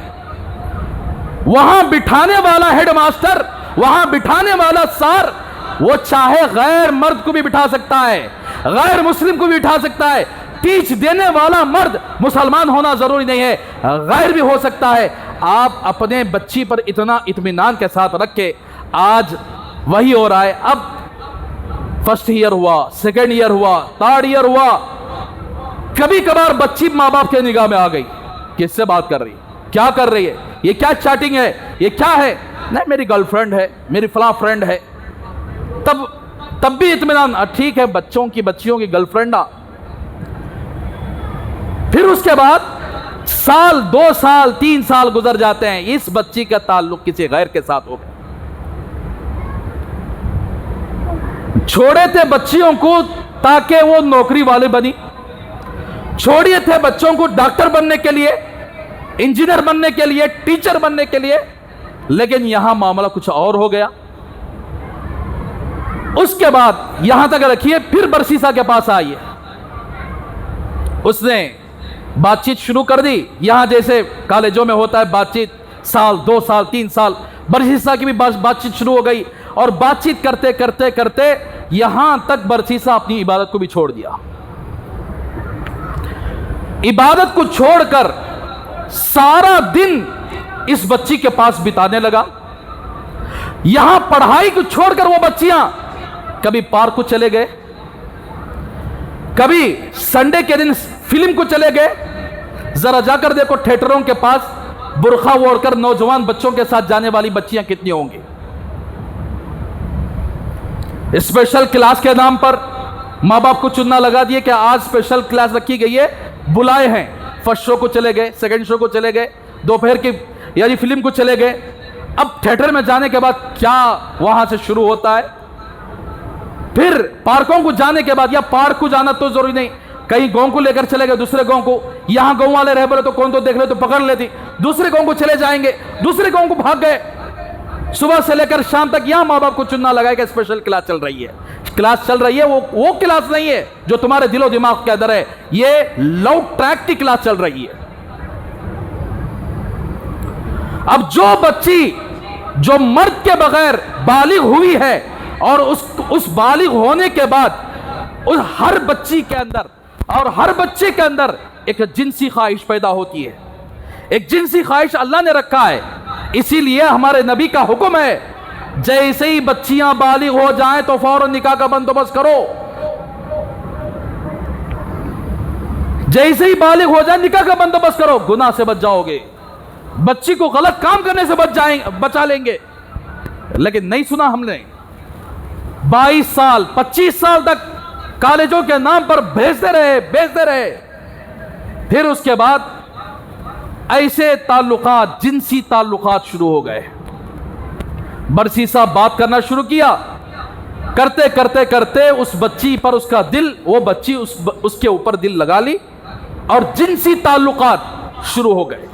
वहां बिठाने वाला हेडमास्टर, वहां बिठाने वाला सार, वो चाहे गैर मर्द को भी बिठा सकता है, गैर मुस्लिम को भी बिठा सकता है। टीच देने वाला मर्द मुसलमान होना जरूरी नहीं है, गैर भी हो सकता है। आप अपने बच्ची पर इतना इत्मीनान के साथ रख के, आज वही हो रहा है। अब फर्स्ट ईयर हुआ, सेकेंड ईयर हुआ, थर्ड ईयर हुआ, कभी कभार बच्ची माँ बाप के निगाह में आ गई, किससे बात कर रही है, क्या कर रही है, ये क्या चैटिंग है, ये क्या है, नहीं मेरी गर्लफ्रेंड है, मेरी फला फ्रेंड है। तब भी इत्मीनान, ठीक है बच्चियों की गर्लफ्रेंड। फिर उसके बाद साल, 2 साल, 3 साल गुजर जाते हैं, इस बच्ची का ताल्लुक किसी गैर के साथ हो गया। छोड़े थे बच्चियों को ताकि वो नौकरी वाले बनी, छोड़िए थे बच्चों को डॉक्टर बनने के लिए, इंजीनियर बनने के लिए, टीचर बनने के लिए, लेकिन यहां मामला कुछ और हो गया। उसके बाद यहां तक रखिए, फिर बरसीसा के पास आइए, उसने बातचीत शुरू कर दी। यहां जैसे कॉलेजों में होता है बातचीत, साल, 2 साल, 3 साल, बरसीसा की भी बातचीत शुरू हो गई, और बातचीत करते करते करते यहां तक बरसीसा अपनी इबादत को भी छोड़ दिया। इबादत को छोड़कर सारा दिन इस बच्ची के पास बिताने लगा। यहां पढ़ाई को छोड़कर वो बच्चियां कभी पार्क को चले गए, कभी संडे के दिन फिल्म को चले गए। जरा जाकर देखो थिएटरों के पास बुर्खा ओढ़कर नौजवान बच्चों के साथ जाने वाली बच्चियां कितनी होंगी। स्पेशल क्लास के नाम पर मां बाप को चुनना लगा दिए कि आज स्पेशल क्लास रखी गई है, बुलाए हैं, फर्स्ट शो को चले गए, सेकंड शो को चले गए, दोपहर की यानी फिल्म को चले गए। अब थिएटर में जाने के बाद क्या वहां से शुरू होता है, फिर पार्कों को जाने के बाद, या पार्क को जाना तो जरूरी नहीं, कहीं गांव को लेकर चले गए, दूसरे गांव को, यहां गांव वाले रह बोले तो कौन तो देख ले तो पकड़ लेती, दूसरे गांव को चले जाएंगे, दूसरे गांव को भाग गए। सुबह से लेकर शाम तक यहां मां बाप को चुनना लगाए कि स्पेशल क्लास चल रही है। क्लास चल रही है वो क्लास नहीं है जो तुम्हारे दिलो दिमाग के अंदर है, ये लाउड ट्रैक की क्लास चल रही है। अब जो बच्ची जो मर्द के बगैर बालिग हुई है, और उस बालिग होने के बाद उस हर बच्ची के अंदर और हर बच्चे के अंदर एक जिनसी ख्वाहिश पैदा होती है। एक जिनसी ख्वाहिश अल्लाह ने रखा है, इसीलिए हमारे नबी का हुक्म है जैसे ही बच्चियां बालिग हो जाएं तो फौरन निकाह का बंदोबस्त करो। जैसे ही बालिग हो जाए निकाह का बंदोबस्त करो, गुनाह से बच जाओगे, बच्ची को गलत काम करने से बचा लेंगे। लेकिन नहीं सुना हमने, 22 साल 25 साल तक कॉलेजों के नाम पर भेजते रहे। फिर उसके बाद ऐसे ताल्लुकात, जिनसी ताल्लुकात शुरू हो गए। बरसी साहब बात करना शुरू किया, करते करते करते उस बच्ची पर उसका दिल, वो बच्ची उसके ऊपर दिल लगा ली और जिनसी ताल्लुकात शुरू हो गए।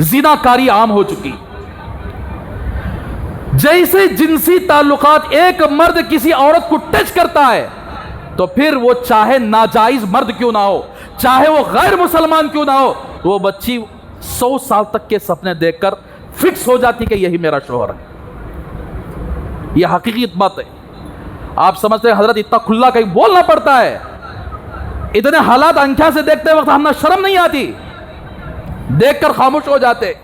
जिनाकारी आम हो चुकी। जैसे जिनसी ताल्लुकात एक मर्द किसी औरत को टच करता है तो फिर वो चाहे नाजायज मर्द क्यों ना हो, चाहे वो गैर मुसलमान क्यों ना हो, तो वो बच्ची 100 साल तक के सपने देखकर फिक्स हो जाती कि यही मेरा शौहर है। यह हकीकत बात है। आप समझते हैं हजरत इतना खुला कहीं बोलना पड़ता है, इतने हालात आंखों से देखते वक्त हमें शर्म नहीं आती, देखकर खामोश हो जाते।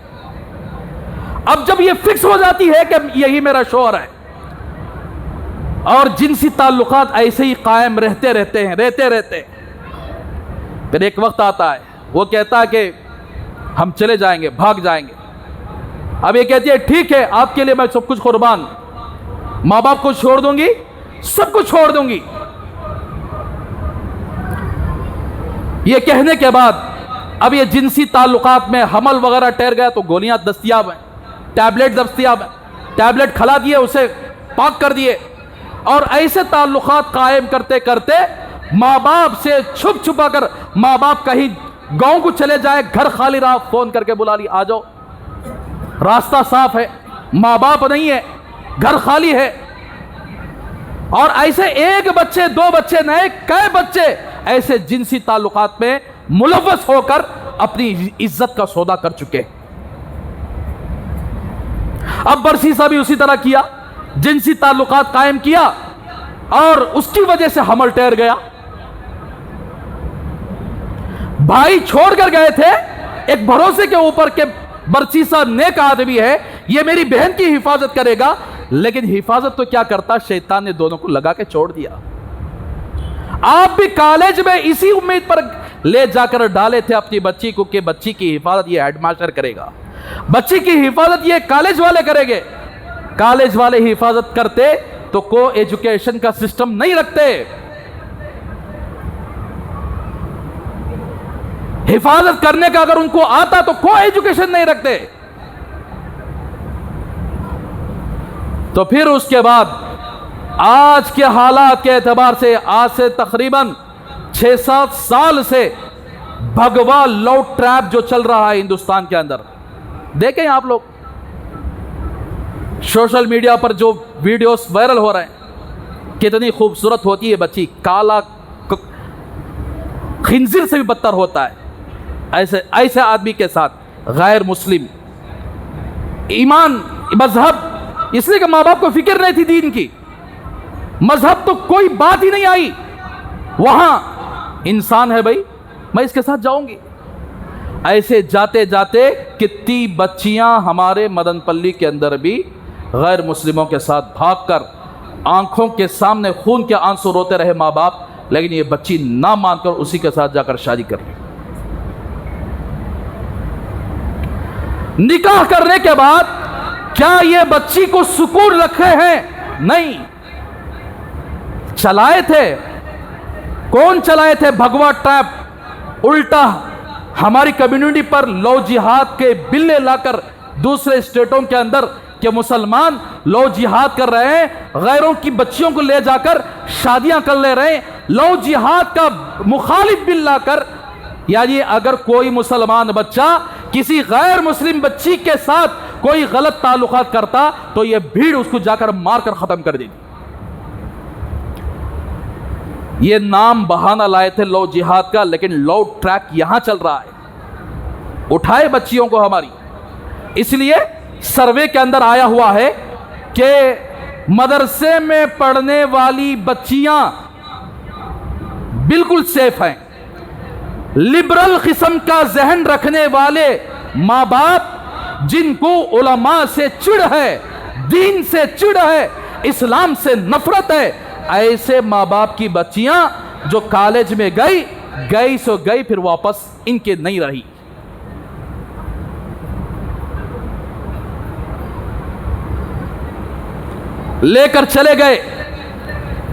अब जब ये फिक्स हो जाती है कि यही मेरा शौहर है, और जिनसी ताल्लुकात ऐसे ही कायम रहते हैं। फिर एक वक्त आता है, वो कहता है कि हम चले जाएंगे, भाग जाएंगे। अब ये कहती है ठीक है, आपके लिए मैं सब कुछ कुर्बान, माँ बाप को छोड़ दूंगी, सब कुछ छोड़ दूंगी। ये कहने के बाद अब ये जिनसी ताल्लुकात में हमल वगैरह ठहर गया तो गोलियां दस्तयाब हैं, टैबलेट दस्तयाब हैं, टैबलेट खिला दिए, उसे पाक कर दिए। और ऐसे ताल्लुकात कायम करते करते माँ बाप से छुप छुपा कर, माँ बाप कहीं गांव को चले जाए, घर खाली रहा, फोन करके बुला ली, आ जाओ, रास्ता साफ है, माँ बाप नहीं है, घर खाली है। और ऐसे एक बच्चे, 2 बच्चे नए, कई बच्चे ऐसे जिनसी ताल्लुकात में मुलव्वस होकर अपनी इज्जत का सौदा कर चुके। अब बरसी साहब भी उसी तरह किया, जिनसी ताल्लुकात कायम किया और उसकी वजह से हमल ठहर गया। भाई छोड़कर गए थे एक भरोसे के ऊपर के बरसी साहब नेक आदमी है, ये मेरी बहन की हिफाजत करेगा, लेकिन हिफाजत तो क्या करता, शैतान ने दोनों को लगा के छोड़ दिया। आप भी कॉलेज में इसी उम्मीद पर ले जाकर डाले थे अपनी बच्ची को कि बच्ची की हिफाजत ये हेडमास्टर करेगा, बच्ची की हिफाजत ये कॉलेज वाले करेंगे। कॉलेज वाले हिफाजत करते तो को एजुकेशन का सिस्टम नहीं रखते, हिफाजत करने का अगर उनको आता तो को एजुकेशन नहीं रखते। तो फिर उसके बाद आज के हालात के एतबार से, आज से तकरीबन 6-7 साल से भगवा लव ट्रैप जो चल रहा है हिंदुस्तान के अंदर, देखें आप लोग सोशल मीडिया पर जो वीडियोस वायरल हो रहे हैं, कितनी खूबसूरत होती है बच्ची, काला खिंजीर से भी बदतर होता है ऐसे आदमी के साथ, गैर मुस्लिम, ईमान, मजहब, इसलिए कि माँ बाप को फिक्र नहीं थी दीन की, मजहब तो कोई बात ही नहीं आई, वहां इंसान है भाई, मैं इसके साथ जाऊंगी। ऐसे जाते जाते कितनी बच्चियां हमारे मदनपल्ली के अंदर भी गैर मुस्लिमों के साथ भागकर आंखों के सामने खून के आंसू रोते रहे माँ बाप, लेकिन ये बच्ची ना मानकर उसी के साथ जाकर शादी कर ली। निकाह करने के बाद क्या ये बच्ची को सुकून रखे हैं? नहीं, चलाए थे। कौन चलाए थे? भगवा ट्रैप। उल्टा हमारी कम्युनिटी पर लव जिहाद के बिल्ले लाकर दूसरे स्टेटों के अंदर के मुसलमान लव जिहाद कर रहे हैं, गैरों की बच्चियों को ले जाकर शादियां कर ले रहे हैं, लव जिहाद का मुखालिफ बिल लाकर। यानी अगर कोई मुसलमान बच्चा किसी गैर मुस्लिम बच्ची के साथ कोई गलत ताल्लुकात करता तो यह भीड़ उसको जाकर मारकर खत्म कर देती। ये नाम बहाना लाए थे लव जिहाद का, लेकिन लव ट्रैक यहां चल रहा है, उठाए बच्चियों को हमारी। इसलिए सर्वे के अंदर आया हुआ है कि मदरसे में पढ़ने वाली बच्चियां बिल्कुल सेफ हैं। लिबरल किस्म का जहन रखने वाले माँ बाप जिनको उलमा से चिढ़ है, दीन से चिढ़ है, इस्लाम से नफरत है, ऐसे माँ बाप की बच्चियां जो कॉलेज में गई सो गई, फिर वापस इनके नहीं रही। लेकर चले गए,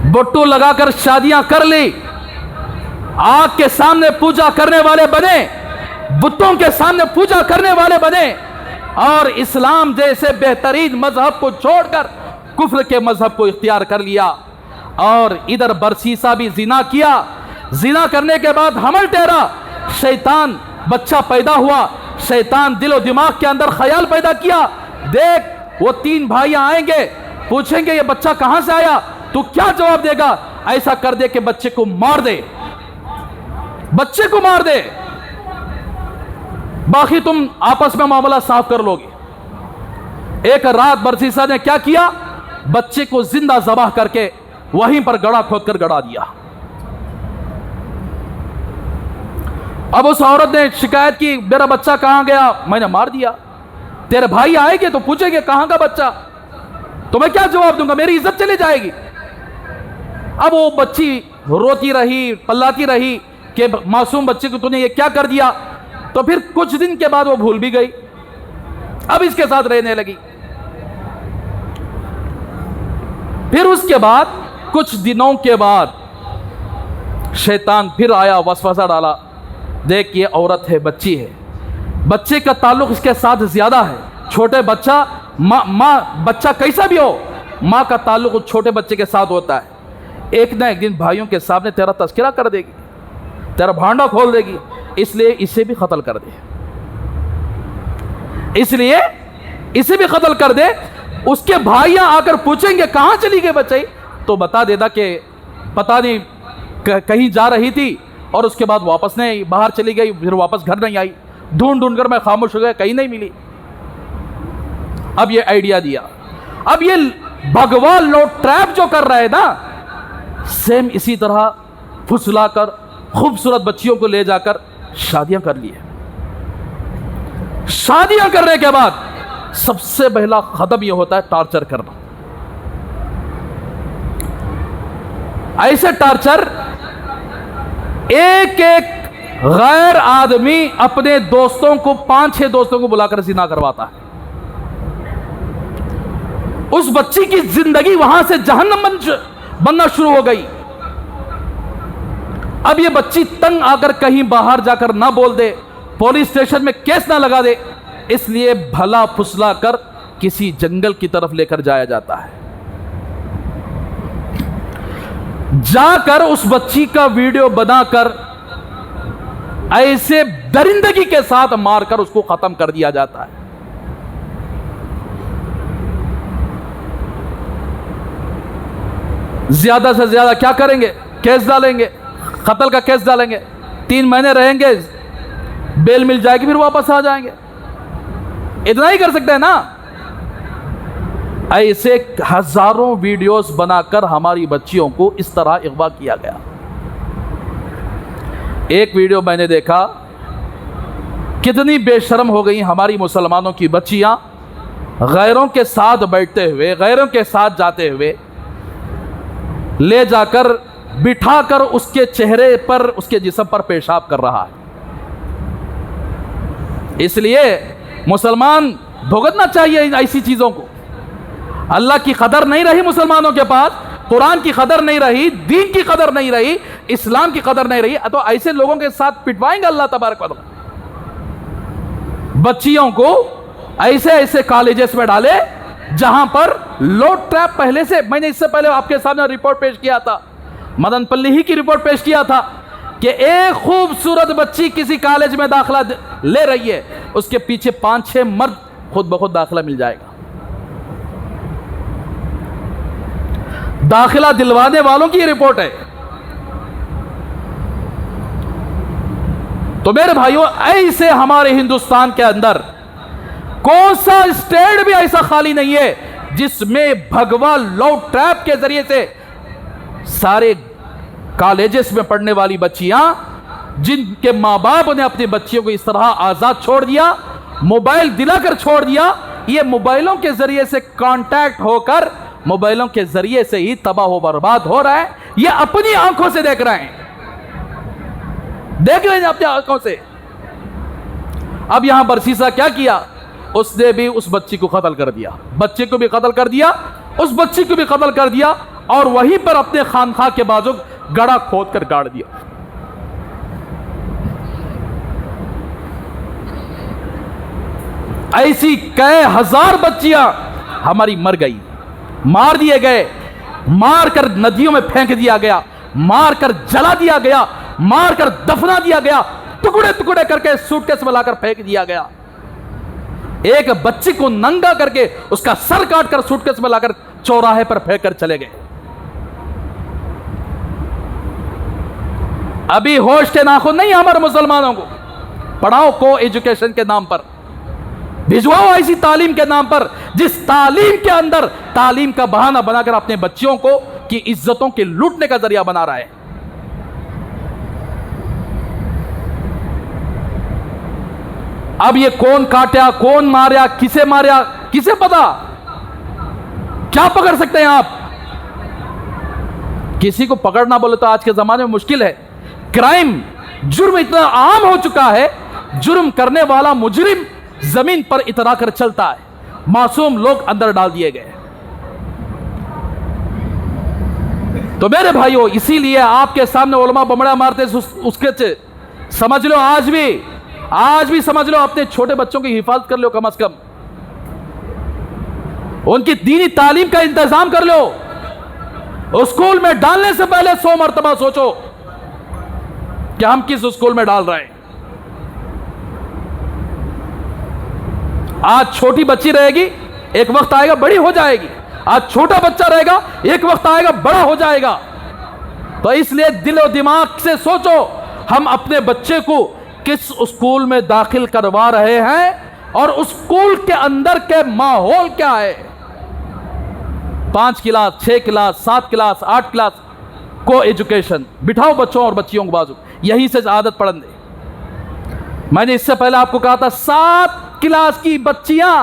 बुट्टू लगाकर शादियां कर ली, आग के सामने पूजा करने वाले बने, बुतों के सामने पूजा करने वाले बने, और इस्लाम जैसे बेहतरीन मजहब को छोड़कर कुफ्र के मजहब को इख्तियार कर लिया। और इधर बरसीसा भी जिना किया, जिना करने के बाद हमल ठहरा, शैतान बच्चा पैदा हुआ, शैतान दिलो दिमाग के अंदर ख्याल पैदा किया, देख वो 3 भाइयां आएंगे, पूछेंगे ये बच्चा कहां से आया, तू क्या जवाब देगा, ऐसा कर दे कि बच्चे को मार दे, बच्चे को मार दे, बाकी तुम आपस में मामला साफ कर लोगे। एक रात बरसीसा ने क्या किया, बच्चे को जिंदा ज़बाह करके वहीं पर गड़ा खोदकर गड़ा दिया। अब उस औरत ने शिकायत की, मेरा बच्चा कहां गया, मैंने मार दिया। तेरे भाई आएंगे तो पूछेंगे कहां का बच्चा, तो मैं क्या जवाब दूंगा, मेरी इज्जत चली जाएगी। अब वो बच्ची रोती रही, पल्लाती रही कि मासूम बच्चे को तूने ये क्या कर दिया। तो फिर कुछ दिन के बाद वो भूल भी गई, अब इसके साथ रहने लगी। फिर उसके बाद कुछ दिनों के बाद शैतान फिर आया, वसवसा डाला, देख ये औरत है, बच्ची है, बच्चे का ताल्लुक इसके साथ ज्यादा है, छोटे बच्चा माँ बच्चा कैसा भी हो, माँ का ताल्लुक उस छोटे बच्चे के साथ होता है। एक ना एक दिन भाइयों के सामने तेरा तस्करा कर देगी, तेरा भांडा खोल देगी, इसलिए इसे भी कत्ल कर दे, इसलिए इसे भी कत्ल कर दे। उसके भाइयां आकर पूछेंगे कहां चली गई बच्ची, तो बता देता कि पता नहीं कहीं जा रही थी और उसके बाद वापस नहीं, बाहर चली गई, फिर वापस घर नहीं आई, ढूंढ ढूंढ कर मैं खामोश हो गया, कहीं नहीं मिली। अब ये आइडिया दिया, अब ये भगवान लोग ट्रैप जो कर रहे हैं ना, सेम इसी तरह फुसलाकर खूबसूरत बच्चियों को ले जाकर शादियां कर ली है। शादियां करने के बाद सबसे पहला कदम यह होता है टॉर्चर करना। ऐसे टॉर्चर, एक एक गैर आदमी अपने दोस्तों को, 5-6 दोस्तों को बुलाकर जिना करवाता है। उस बच्ची की जिंदगी वहां से जहन्नम बनना शुरू हो गई। अब ये बच्ची तंग आकर कहीं बाहर जाकर ना बोल दे, पुलिस स्टेशन में केस ना लगा दे, इसलिए भला फुसला कर किसी जंगल की तरफ लेकर जाया जाता है। जाकर उस बच्ची का वीडियो बनाकर ऐसे दरिंदगी के साथ मारकर उसको खत्म कर दिया जाता है। ज्यादा से ज्यादा क्या करेंगे, केस डालेंगे, कत्ल का केस डालेंगे, 3 महीने रहेंगे, बेल मिल जाएगी, फिर वापस आ जाएंगे। इतना ही कर सकते हैं ना। ऐसे हजारों वीडियोस बनाकर हमारी बच्चियों को इस तरह अगवा किया गया। एक वीडियो मैंने देखा, कितनी बेशर्म हो गई हमारी मुसलमानों की बच्चियां, गैरों के साथ बैठते हुए, गैरों के साथ जाते हुए, ले जाकर बिठाकर उसके चेहरे पर, उसके जिस्म पर पेशाब कर रहा है। इसलिए मुसलमान भुगतना चाहिए ऐसी चीज़ों को। अल्लाह की कदर नहीं रही मुसलमानों के पास, कुरान की कदर नहीं रही, दीन की कदर नहीं रही, इस्लाम की कदर नहीं रही, तो ऐसे लोगों के साथ पिटवाएंगे अल्लाह तबारक व तआला। बच्चियों को ऐसे ऐसे कॉलेजेस में डाले जहां पर लोड ट्रैप पहले से, मैंने इससे पहले आपके सामने रिपोर्ट पेश किया था, मदनपल्ली ही की रिपोर्ट पेश किया था कि एक खूबसूरत बच्ची किसी कॉलेज में दाखिला ले रही है, उसके पीछे 5-6 मर्द खुद ब खुद दाखिला मिल जाएगा। दाखिला दिलवाने वालों की रिपोर्ट है। तो मेरे भाइयों, ऐसे हमारे हिंदुस्तान के अंदर कौन सा स्टेट भी ऐसा खाली नहीं है जिसमें भगवा लव ट्रैप के जरिए से सारे कॉलेजेस में पढ़ने वाली बच्चियां, जिनके माँ बाप ने अपने बच्चियों को इस तरह आजाद छोड़ दिया, मोबाइल दिलाकर छोड़ दिया, ये मोबाइलों के जरिए से कांटेक्ट होकर मोबाइलों के जरिए से ही तबाह हो बर्बाद हो रहा है। ये अपनी आंखों से देख रहे हैं, देख रहे हैं अपनी आंखों से। अब यहां बरसीसा क्या किया, उसने भी उस बच्ची को कत्ल कर दिया, बच्चे को भी कत्ल कर दिया, उस बच्ची को भी कत्ल कर दिया, और वहीं पर अपने खानखा के बाजू गड़ा खोद कर गाड़ दिया। ऐसी कई हजार बच्चियां हमारी मर गई, मार दिए गए, मार कर नदियों में फेंक दिया गया, मार कर जला दिया गया, मार कर दफना दिया गया, टुकड़े टुकड़े करके सूटकेस में लाकर फेंक दिया गया। एक बच्ची को नंगा करके उसका सर काट कर सूटकेस में लाकर चौराहे पर फेंक कर चले गए। अभी होश के नाखून नहीं हमारे मुसलमानों को। पढ़ाओ को एजुकेशन के नाम पर, भिजवाओ ऐसी तालीम के नाम पर जिस तालीम के अंदर तालीम का बहाना बनाकर अपने बच्चियों को की इज्जतों के लूटने का जरिया बना रहा है। अब ये कौन काटा, कौन मारा, किसे पता, क्या पकड़ सकते हैं आप? किसी को पकड़ना बोले तो आज के जमाने में मुश्किल है। क्राइम, जुर्म इतना आम हो चुका है, जुर्म करने वाला मुजरिम जमीन पर इतरा कर चलता है, मासूम लोग अंदर डाल दिए गए। तो मेरे भाइयों, इसीलिए आपके सामने उलमा बमड़ा मारते उसके से समझ लो, आज भी समझ लो, अपने छोटे बच्चों की हिफाजत कर लो, कम से कम उनकी दीनी तालीम का इंतजाम कर लो। स्कूल में डालने से पहले 100 मरतबा सोचो कि हम किस स्कूल में डाल रहे हैं। आज छोटी बच्ची रहेगी, एक वक्त आएगा बड़ी हो जाएगी। आज छोटा बच्चा रहेगा, एक वक्त आएगा बड़ा हो जाएगा। तो इसलिए दिल और दिमाग से सोचो, हम अपने बच्चे को किस स्कूल में दाखिल करवा रहे हैं और उस स्कूल के अंदर के माहौल क्या है। 5 क्लास, 6 क्लास, 7 क्लास, 8 क्लास को एजुकेशन बिठाओ बच्चों और बच्चियों को बाजू, यहीं से आदत पड़न दे। मैंने इससे पहले आपको कहा था 7 क्लास की बच्चियां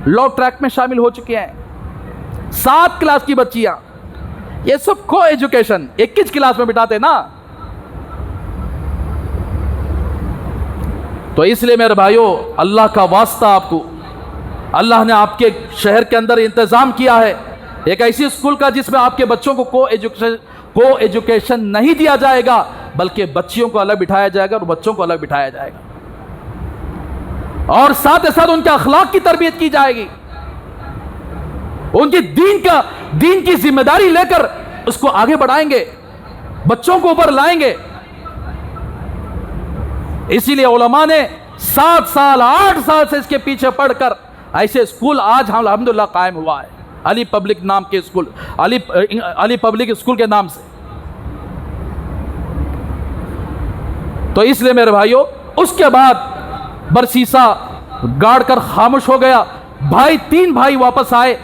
लॉ ट्रैक में शामिल हो चुकी हैं। 7 क्लास की बच्चियां, ये सब को एजुकेशन 21 क्लास में बिठाते ना। तो इसलिए मेरे भाइयों, अल्लाह का वास्ता, आपको अल्लाह ने आपके शहर के अंदर इंतजाम किया है एक ऐसी स्कूल का जिसमें आपके बच्चों को एजुकेशन नहीं दिया जाएगा, बल्कि बच्चियों को अलग बिठाया जाएगा और बच्चों को अलग बिठाया जाएगा, और साथ ही साथ उनके अखलाक की तरबियत की जाएगी, उनकी दीन की जिम्मेदारी लेकर उसको आगे बढ़ाएंगे, बच्चों को ऊपर लाएंगे। इसीलिए उलमा ने 7 साल 8 साल से इसके पीछे पढ़कर ऐसे स्कूल आज अल्हम्दुलिल्लाह कायम हुआ है। अली पब्लिक नाम के स्कूल, अली पब्लिक स्कूल के नाम से। तो इसलिए मेरे भाइयों, उसके बाद बरसीसा गाड़ कर खामोश हो गया। 3 भाई वापस आए,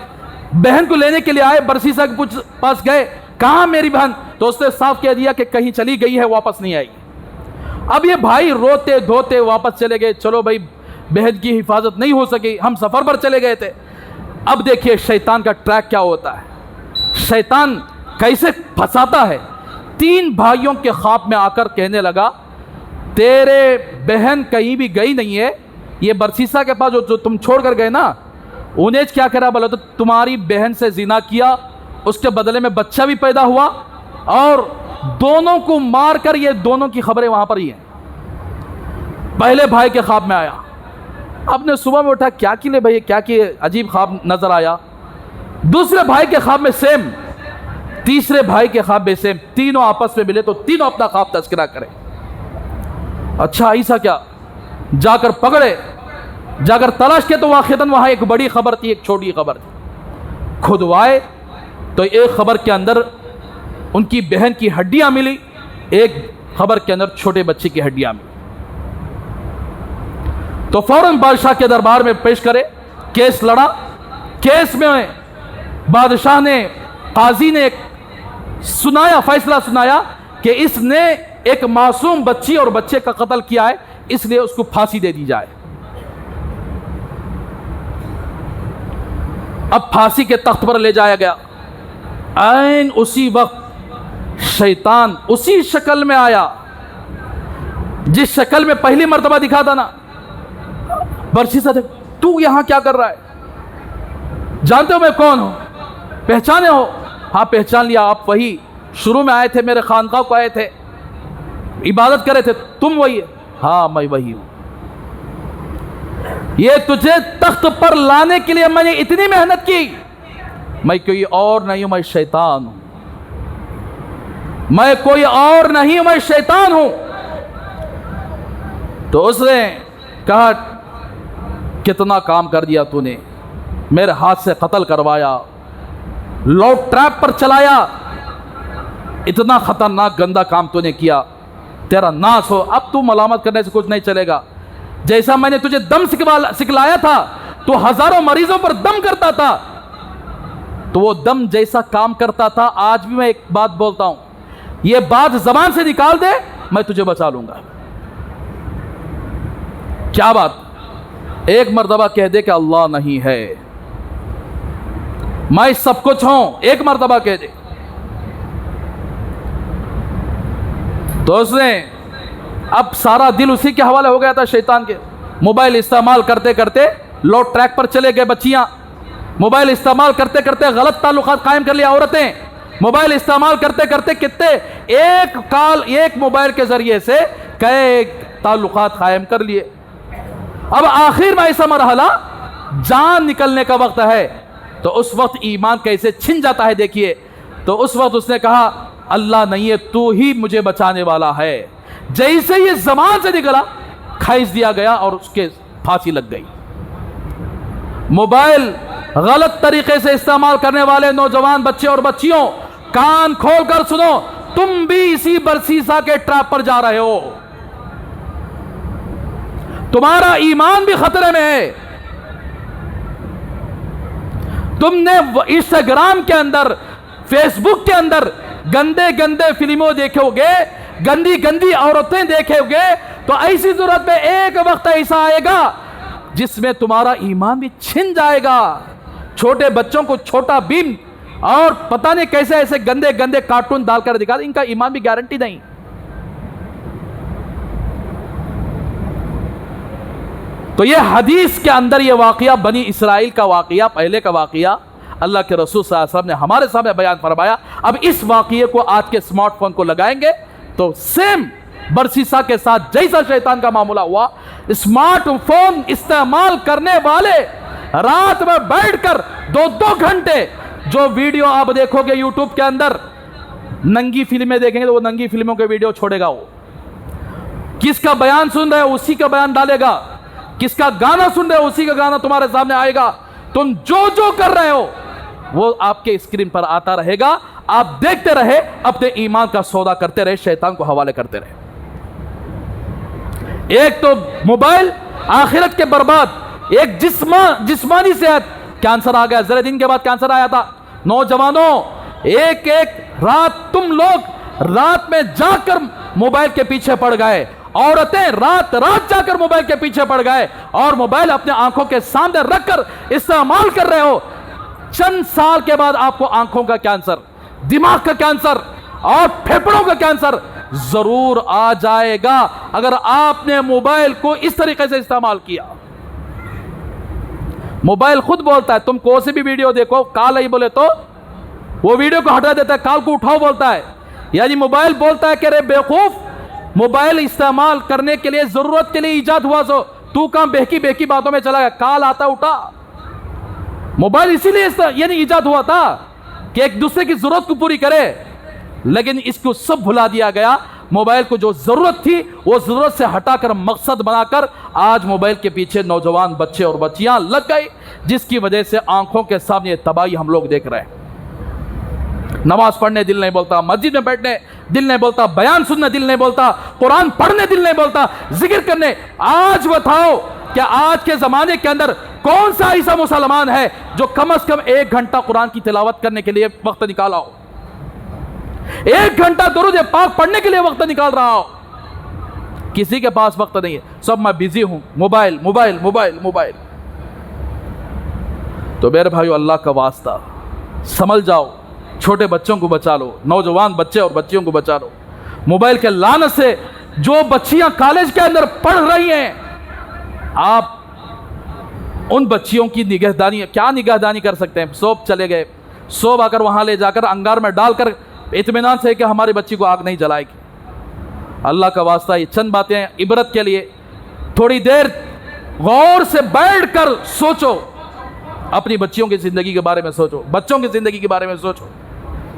बहन को लेने के लिए आए, बरसीसा के पास गए, कहां मेरी बहन? तो उसने साफ कह दिया कि कहीं चली गई है, वापस नहीं आई। अब ये भाई रोते धोते वापस चले गए। चलो भाई, बहन की हिफाजत नहीं हो सकी, हम सफर पर चले गए थे। अब देखिए शैतान का ट्रैक क्या होता है, शैतान कैसे फंसाता है। 3 भाइयों के ख्वाब में आकर कहने लगा, तेरे बहन कहीं भी गई नहीं है, ये बरसीसा के पास जो तुम छोड़ कर गए ना, उन्हें क्या करा बोला, तो तुम्हारी बहन से जिना किया, उसके बदले में बच्चा भी पैदा हुआ, और दोनों को मारकर, ये दोनों की खबरें वहां पर ही हैं। पहले भाई के ख्वाब में आया, अपने सुबह में उठा, क्या किए भाई, क्या किए, अजीब ख्वाब नजर आया। दूसरे भाई के ख्वाब में सेम, तीसरे भाई के ख्वाब में सेम। तीनों आपस में मिले तो तीनों अपना ख्वाब तस्करा करें। अच्छा ऐसा क्या, जाकर पकड़े, जाकर तलाश किया तो वाक़ितन वहां एक बड़ी खबर थी, एक छोटी खबर थी। खुदवाए तो एक खबर के अंदर उनकी बहन की हड्डियां मिली, एक खबर के अंदर छोटे बच्चे की हड्डियां मिली। तो फौरन बादशाह के दरबार में पेश करे, केस लड़ा, केस में बादशाह ने, काजी ने सुनाया, फैसला सुनाया कि इसने एक मासूम बच्ची और बच्चे का कत्ल किया है, इसलिए उसको फांसी दे दी जाए। अब फांसी के तख्त पर ले जाया गया। ऐन उसी वक्त शैतान उसी शक्ल में आया जिस शक्ल में पहली मर्तबा दिखा था ना। बर्छी से, तू यहां क्या कर रहा है? जानते हो मैं कौन हूं? पहचाने हो? हाँ पहचान लिया, आप वही शुरू में आए थे, मेरे खानका को आए थे, इबादत करे थे, तुम वही है? हाँ मैं वही हूं। ये तुझे तख्त पर लाने के लिए मैंने इतनी मेहनत की। मैं कोई और नहीं हूं, मैं शैतान हूं। मैं कोई और नहीं हूं, मैं शैतान हूं। तो उसने कहा, कितना काम कर दिया तूने, मेरे हाथ से कत्ल करवाया, लॉ ट्रैप पर चलाया, इतना खतरनाक गंदा काम तूने किया, तेरा नाश हो। अब तू मलामत करने से कुछ नहीं चलेगा। जैसा मैंने तुझे दम सिखलाया था, तो हजारों मरीजों पर दम करता था, तो वो दम जैसा काम करता था। आज भी मैं एक बात बोलता हूं, ये बात जबान से निकाल दे, मैं तुझे बचा लूंगा। क्या बात? एक मर्तबा कह दे कि अल्लाह नहीं है, मैं सब कुछ हूं, एक मर्तबा कह दे। तो उसने अब सारा दिल उसी के हवाले हो गया था, शैतान के। मोबाइल इस्तेमाल करते करते लो ट्रैक पर चले गए बच्चियां, मोबाइल इस्तेमाल करते करते गलत ताल्लुकात कायम कर लिया औरतें, मोबाइल इस्तेमाल करते करते कितने एक मोबाइल के जरिए से कई ताल्लुकात कायम कर लिए। अब आखिर में ऐसा मरहला, जान निकलने का वक्त है, तो उस वक्त ईमान कैसे छिन जाता है देखिए। तो उस वक्त उसने कहा, अल्लाह नहीं है, तू ही मुझे बचाने वाला है। जैसे ये जबान से निकला, खींच दिया गया और उसके फांसी लग गई। मोबाइल गलत तरीके से इस्तेमाल करने वाले नौजवान बच्चे और बच्चियों, कान खोलकर सुनो, तुम भी इसी बरसीसा के ट्रैप पर जा रहे हो। तुम्हारा ईमान भी खतरे में है। तुमने इंस्टाग्राम के अंदर, फेसबुक के अंदर गंदे गंदे फिल्मों देखोगे, गंदी गंदी औरतें देखोगे, तो ऐसी जरूरत में एक वक्त ऐसा आएगा जिसमें तुम्हारा ईमान भी छिन जाएगा। छोटे बच्चों को छोटा भीम और पता नहीं कैसे ऐसे गंदे गंदे कार्टून डालकर दिखा, इनका ईमान भी गारंटी नहीं। तो ये हदीस के अंदर ये वाकया, बनी इसराइल का वाकया, पहले का वाकया अल्लाह के रसूल सल्लल्लाहु अलैहि वसल्लम ने हमारे सामने बयान फरमाया। अब इस वाकये को आज के स्मार्टफोन को लगाएंगे तो सेम बरसीसा के साथ जैसा शैतान का मामला हुआ, स्मार्टफोन इस्तेमाल करने वाले रात में बैठकर 2-2 घंटे जो वीडियो आप देखोगे यूट्यूब के अंदर, नंगी फिल्में देखेंगे तो वो नंगी फिल्मों के वीडियो छोड़ेगा। वो किसका बयान सुन रहे हो उसी का बयान डालेगा, किसका गाना सुन रहे हो उसी का गाना तुम्हारे सामने आएगा। तुम जो जो कर रहे हो वो आपके स्क्रीन पर आता रहेगा। आप देखते रहे, अपने ईमान का सौदा करते रहे, शैतान को हवाले करते रहे। एक तो मोबाइल, आखिरत के बर्बाद, एक जिस्मानी सेहत, कैंसर आ गया, जरा दिन के बाद कैंसर आया था। नौजवानों, एक रात तुम लोग रात में जाकर मोबाइल के पीछे पड़ गए, औरतें रात जाकर मोबाइल के पीछे पड़ गए और मोबाइल अपने आंखों के सामने रखकर इस्तेमाल कर रहे हो। चंद साल के बाद आपको आंखों का कैंसर, दिमाग का कैंसर और फेफड़ों का कैंसर जरूर आ जाएगा अगर आपने मोबाइल को इस तरीके से इस्तेमाल किया। मोबाइल खुद बोलता है, तुम कोई सी भी वीडियो देखो, काल ही बोले तो वो वीडियो को हटा देता है, काल को उठाओ बोलता है। यानी मोबाइल बोलता है कि रे बेवकूफ, मोबाइल इस्तेमाल करने के लिए, जरूरत के लिए इजाद हुआ, सो तू कहां बेहकी बातों में चला गया, काल आता उठा। मोबाइल इसीलिए यानी इजाद हुआ था कि एक दूसरे की जरूरत को पूरी करे, लेकिन इसको सब भुला दिया गया। मोबाइल को जो जरूरत थी वो जरूरत से हटाकर मकसद बनाकर आज मोबाइल के पीछे नौजवान बच्चे और बच्चियां लग गए, जिसकी वजह से आंखों के सामने तबाही हम लोग देख रहे हैं। नमाज पढ़ने दिल नहीं बोलता, मस्जिद में बैठने दिल नहीं बोलता, बयान सुनने दिल नहीं बोलता, कुरान पढ़ने दिल नहीं बोलता, जिक्र करने। आज बताओ कि आज के जमाने के अंदर कौन सा ऐसा मुसलमान है जो कम से कम 1 घंटा कुरान की तिलावत करने के लिए वक्त निकाला हो, 1 घंटा दुरूद पाक पढ़ने के लिए वक्त निकाल रहा हो? किसी के पास वक्त नहीं है, सब मैं बिजी हूं, मोबाइल मोबाइल मोबाइल मोबाइल। तो मेरे भाइयों, अल्लाह का वास्ता समझ जाओ, छोटे बच्चों को बचा लो, नौजवान बच्चे और बच्चियों को बचा लो मोबाइल के लानत से। जो बच्चियां कॉलेज के अंदर पढ़ रही हैं, आप उन बच्चियों की निगहदानी, क्या निगहदानी कर सकते हैं? सोब चले गए, सोब आकर वहां ले जाकर अंगार में डालकर इत्मीनान से कि हमारी बच्ची को आग नहीं जलाएगी। अल्लाह का वास्ता, ये चंद बातें इबरत के लिए, थोड़ी देर गौर से बैठकर सोचो, अपनी बच्चियों की ज़िंदगी के बारे में सोचो, बच्चों की ज़िंदगी के बारे में सोचो।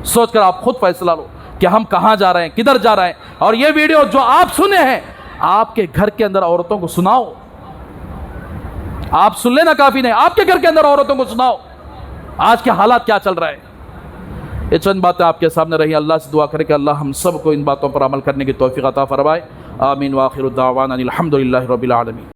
सोचकर आप खुद फैसला लो कि हम कहाँ जा रहे हैं, किधर जा रहे हैं। और ये वीडियो जो आप सुने हैं, आपके घर के अंदर औरतों को सुनाओ। आप सुन लेना काफ़ी नहीं, आपके घर के अंदर औरतों को सुनाओ आज के हालात क्या चल रहा है। ये चंद बातें आपके सामने रही। अल्लाह से दुआ करें कि अल्लाह हम सब को इन बातों पर अमल करने की तौफीक अता फरमाए। आमीन व आखिर दावाना अनिल हम्दुलिल्लाहि रब्बिल आलमीन।